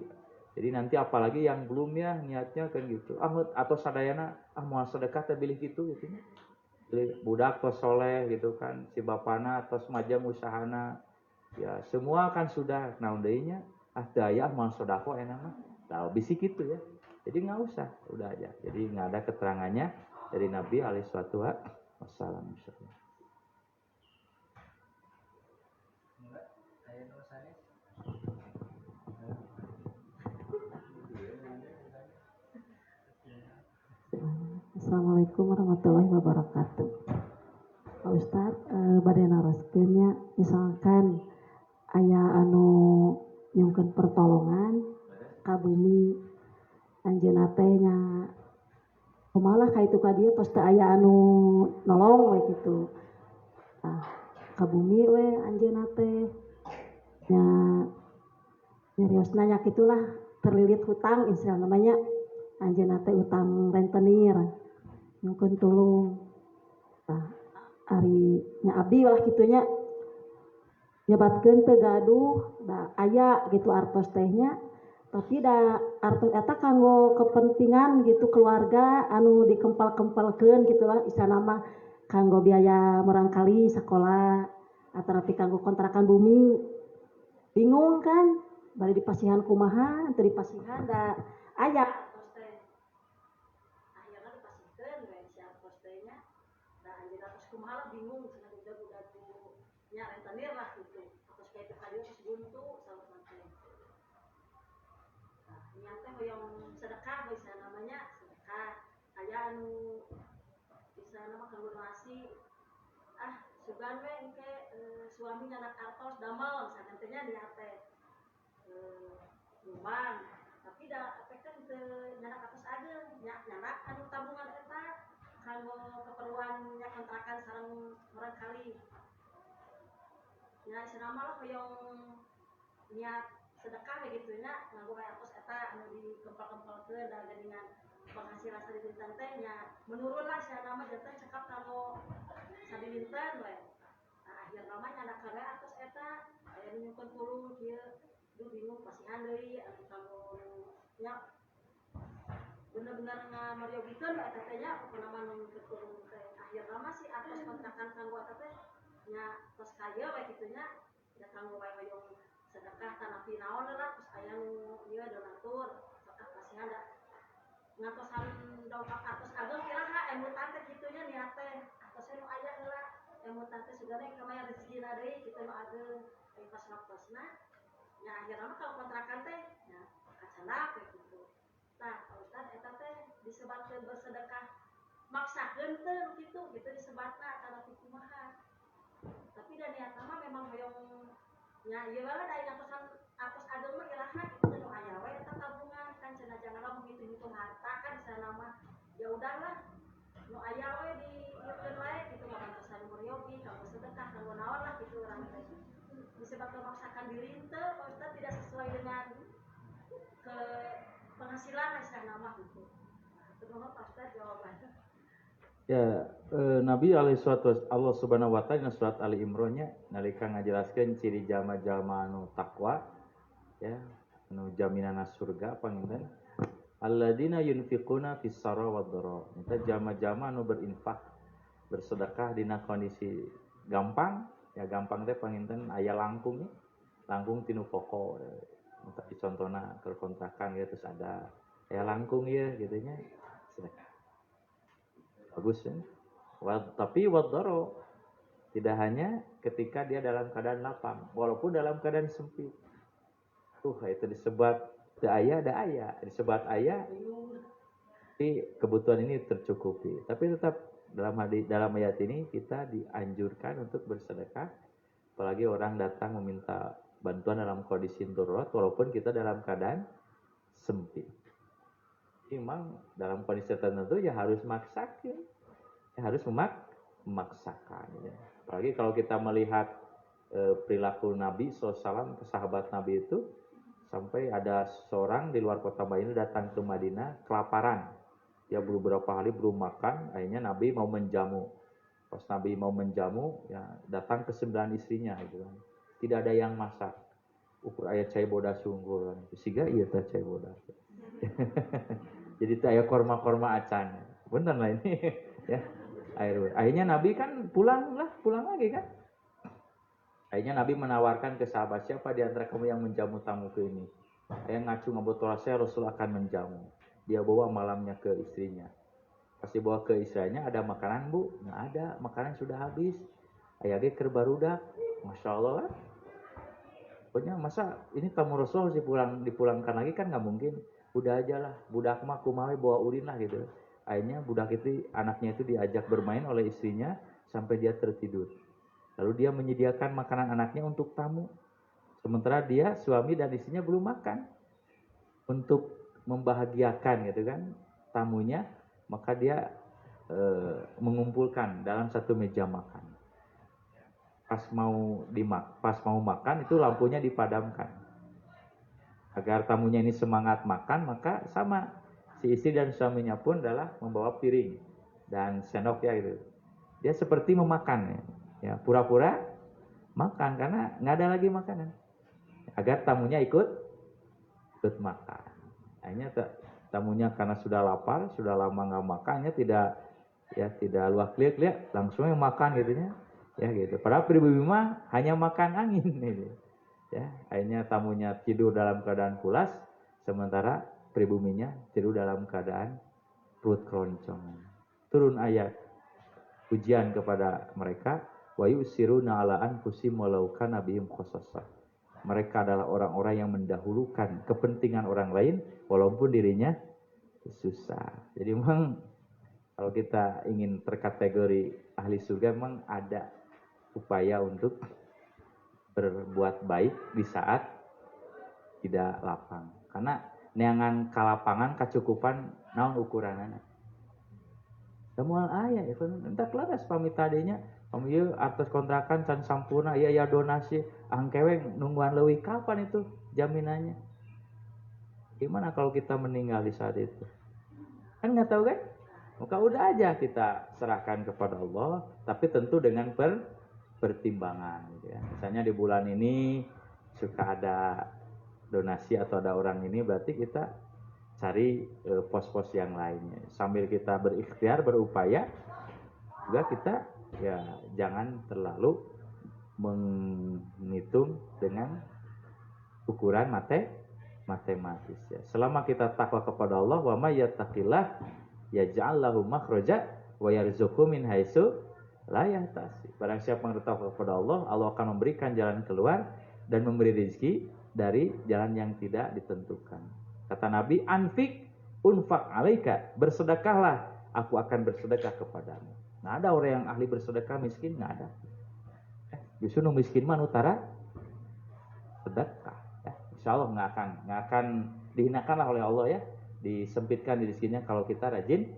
jadi nanti apalagi yang belum ya niatnya kan gitu atau sadayana mau sedekah terpilih gitu budak atau soleh gitu kan si bapana atau semacam usahana ya semua kan sudah naundainya daya mal sodako enak mah tahu bisik itu ya, jadi nggak usah udah aja, jadi nggak ada keterangannya dari Nabi alaihi wasallam. Assalamualaikum warahmatullahi wabarakatuh. Pak Ustadz, badai naraskeunnya misalkan aya anu nyungkeun pertolongan ka bumi anjeunna teh nya kumaha ka itu ka dieu tos teu aya anu nolong we kitu. Nah, ka bumi we anjeunna teh nya nyariosna nya kitulah terlilit hutang istilah namanya anjeunna teh utang rentenir nyungkeun tulung. Nah, ari nya abdi lah kitunya nyebatkeun teu gaduh da aya gitu artos tehnya, tapi da artos eta kanggo kepentingan gitu keluarga anu dikempal-kempalkeun gitulah isana mah kanggo biaya murangkali sakola atau tapi kanggo kontrakan bumi. Bingung kan bari dipasihan kumaha teu dipasihan da aya artos teh. Akhirna dipasihkeun we si artos teh nya da anjeunna tos kumaha bingung cenah budak-budak nya rentenir lah gitu. Terus kayak tadi terus buntu sama teh. Nah, niatnya hoyong sedekah bisa namanya sedekah. Aya anu bisa nama kanggo donasi. Sugan we engke suami nyanak artos damel misalkan teh nya niat teh. Rumah tapi da efeknya teu nyanak artos adeung, nyanak anu tabungan eta kanggo keperluan nya kontrakan sareng orang kali. Ya senama lah hoyong niat sedekah gitu nya nganggo artos eta anu dikempal-kempalkeun da dengan penghasilan sadinten teh nya menurun lah sia nama jatuh cekap kanggo sadinten we. Nah akhirna mah nyanak kana artos eta aya nu nyukeun tulung kieu Duh bingung pasihan deui anu kanggo nya bener-bener ngamariogikeun eta teh nya pokona mah nu keturun teh akhirna mah si atos kontrakan kanggo eta teh nya tos kaya we kitu nya da kanggo wae hoyong sedekah tanapi naon lah terus aya nu ieu donatur sok pasihan da ngatosan dongkap atos ageng kiraha emutan teh kitu nya niat teh atos nu aya heula emutan teh sugana kamaya rezekina deui kitu nu ageng ai pas waktosna nya akhirna mah kalau kontrakan teh nya kacandak we kitu. Nah, Pak Ustad eta teh disebatkeun bersedekah maksakeun teu kitu disebatna kana kumaha. Tapi da niatna mah memang hoyong nya ieu bae da ngatosan atos ageng mah iraha kitu nu aya we eta tabungan kan cenah jangan menghitung-hitung harta kan sana mah ya udahlah nu aya we diieukeun wae kitu ngatosan muriogi kanggo sedekah kanggo naon lah kitu urang teh. Disebabkan memaksakan diri teu Pak Ustad tidak sesuai dengan ke penghasilan hasil nama gitu. Terus Pak Ustad jawabannya. Ya, Nabi alaihi salatu Allah Subhanahu wa taala surat Ali Imran nya nalika ngajelaskeun ciri jalma-jalma anu takwa ya, anu jaminanna surga panginten alladzina yunfiquna fis sarra wad dharra. Eta jalma-jalma anu berinfak bersedekah dina kondisi gampang, ya gampang teh panginten aya langkung tinu pokok. Tapi contohna ke kontrakan ya terus ada aya langkung ya gitu nya sedekah. Bagus ya. Tapi wadoro tidak hanya ketika dia dalam keadaan lapang, walaupun dalam keadaan sempit. Itu disebut aya ada aya, disebut aya. Tapi kebutuhan ini tercukupi. Tapi tetap dalam ayat ini kita dianjurkan untuk bersedekah, apalagi orang datang meminta bantuan dalam kondisi darurat, walaupun kita dalam keadaan sempit. Memang dalam kondisi tertentu ya harus maksakan, ya harus memaksakan. Ya. Apalagi kalau kita melihat perilaku Nabi SAW ke sahabat Nabi itu, sampai ada seorang di luar kota Madinah datang ke Madinah kelaparan. Dia beberapa hari belum makan, akhirnya Nabi mau menjamu. Pas Nabi mau menjamu, ya datang ke 9 istrinya. Gitu. Tidak ada yang masak. Ukur ayat cai boda sungguh. Siga iya teh cai boda. Jadi itu aya korma-korma acan. Bener lah ini. Ya. Akhirnya Nabi kan pulang lagi kan. Akhirnya Nabi menawarkan ke sahabat, siapa di antara kamu yang menjamu tamuku ini? Ayah ngacu ngabotol saya, Rasul akan menjamu. Dia bawa malamnya ke istrinya. Pasti bawa ke istrinya, ada makanan bu? Nggak ada, makanan sudah habis. Ayah ge keur barudak. Masya Allah kan. Pokoknya masa ini tamu Rasul dipulangkan lagi kan nggak mungkin. Udah aja lah, budak mah kumaha bawa urin lah gitu. Akhirnya budak itu, anaknya itu diajak bermain oleh istrinya sampai dia tertidur. Lalu dia menyediakan makanan anaknya untuk tamu. Sementara dia, suami dan istrinya belum makan. Untuk membahagiakan gitu kan tamunya, maka dia mengumpulkan dalam satu meja makan. Pas mau makan itu lampunya dipadamkan. Agar tamunya ini semangat makan, maka sama si istri dan suaminya pun adalah membawa piring dan sendok ya gitu. Dia seperti memakan ya, pura-pura makan karena nggak ada lagi makanan. Agar tamunya ikut makan. Akhirnya tamunya karena sudah lapar, sudah lama nggak makannya tidak luak liak langsung yang makan gitunya. Ya gitu. Padahal pribumi mah hanya makan angin gitu. Ya, akhirnya tamunya tidur dalam keadaan pulas, sementara pribuminya tidur dalam keadaan perut keroncong. Turun ayat ujian kepada mereka, wa yusiruna ala anfusihim walau kana bihim khasassah. Mereka adalah orang-orang yang mendahulukan kepentingan orang lain walaupun dirinya susah. Jadi memang kalau kita ingin terkategori ahli surga memang ada upaya untuk berbuat baik di saat tidak lapang. Karena neangan kalapangan kacukupan naon ukuranana. Samual aya ya entah laras pamit tadinya ieu atas kontrakan can sampurna ya donasi angkeweng nungguan leuwih kapan itu jaminannya. Gimana kalau kita meninggal di saat itu? Kan enggak tahu kan? Maka udah aja kita serahkan kepada Allah, tapi tentu dengan pertimbangan gitu ya. Misalnya di bulan ini suka ada donasi atau ada orang ini, berarti kita cari pos-pos yang lainnya. Sambil kita berikhtiar, berupaya, juga kita ya jangan terlalu menghitung dengan ukuran matematis ya. Selama kita takwa kepada Allah, wa may yattaqillah yaj'al lahu makhraja wa yarzuqhu min haitsu la yahtasib. Barang siapa yang bertakwa kepada Allah, Allah akan memberikan jalan keluar dan memberi rezeki dari jalan yang tidak ditentukan. Kata Nabi, anfik unfaq alaika, bersedekahlah, aku akan bersedekah kepadamu. Nah, ada orang yang ahli bersedekah miskin? Nggak ada. Justru miskin mah utara sedekah. Insya Allah nggak akan dihinakan lah oleh Allah ya, disempitkan di rezekinya kalau kita rajin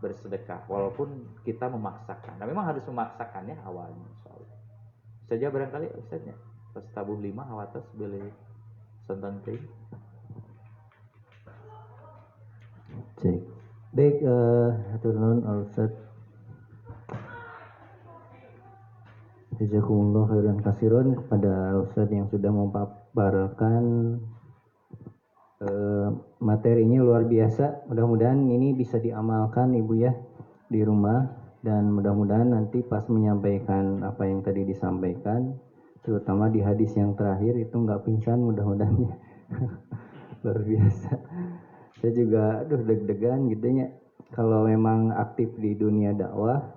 bersedekah, walaupun kita memaksakan. Nah, memang harus memaksakan ya awalnya. Insya Allah. Saja barangkali Ustaznya pas tabuh 5 hawatas boleh sonton ting. Cek. Baik, hatur nuhun Ustaz. Jazakumullah khairan katsiran kepada Ustaz yang sudah memaparkan materinya luar biasa. Mudah-mudahan ini bisa diamalkan Ibu ya di rumah, dan mudah-mudahan nanti pas menyampaikan apa yang tadi disampaikan, terutama di hadis yang terakhir itu nggak pingsan mudah-mudahan ya. Luar biasa. Saya juga deg-degan gitu ya kalau memang aktif di dunia dakwah.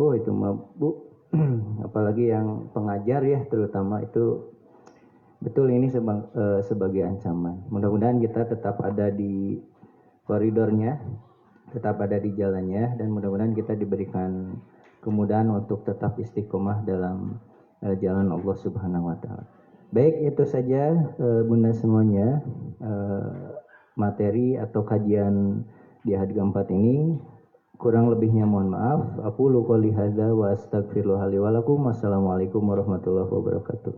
Oh itu mah Bu, apalagi yang pengajar ya, terutama itu betul ini sebagai ancaman. Mudah-mudahan kita tetap ada di koridornya, tetap ada di jalannya, dan mudah-mudahan kita diberikan kemudahan untuk tetap istiqomah dalam jalan Allah Subhanahu wa taala. Baik, itu saja Bunda semuanya materi atau kajian di hari keempat ini. Kurang lebihnya mohon maaf. Aqulu qouli hadza wa astaghfirullaha li wa lakum. Wassalamualaikum warahmatullahi wabarakatuh.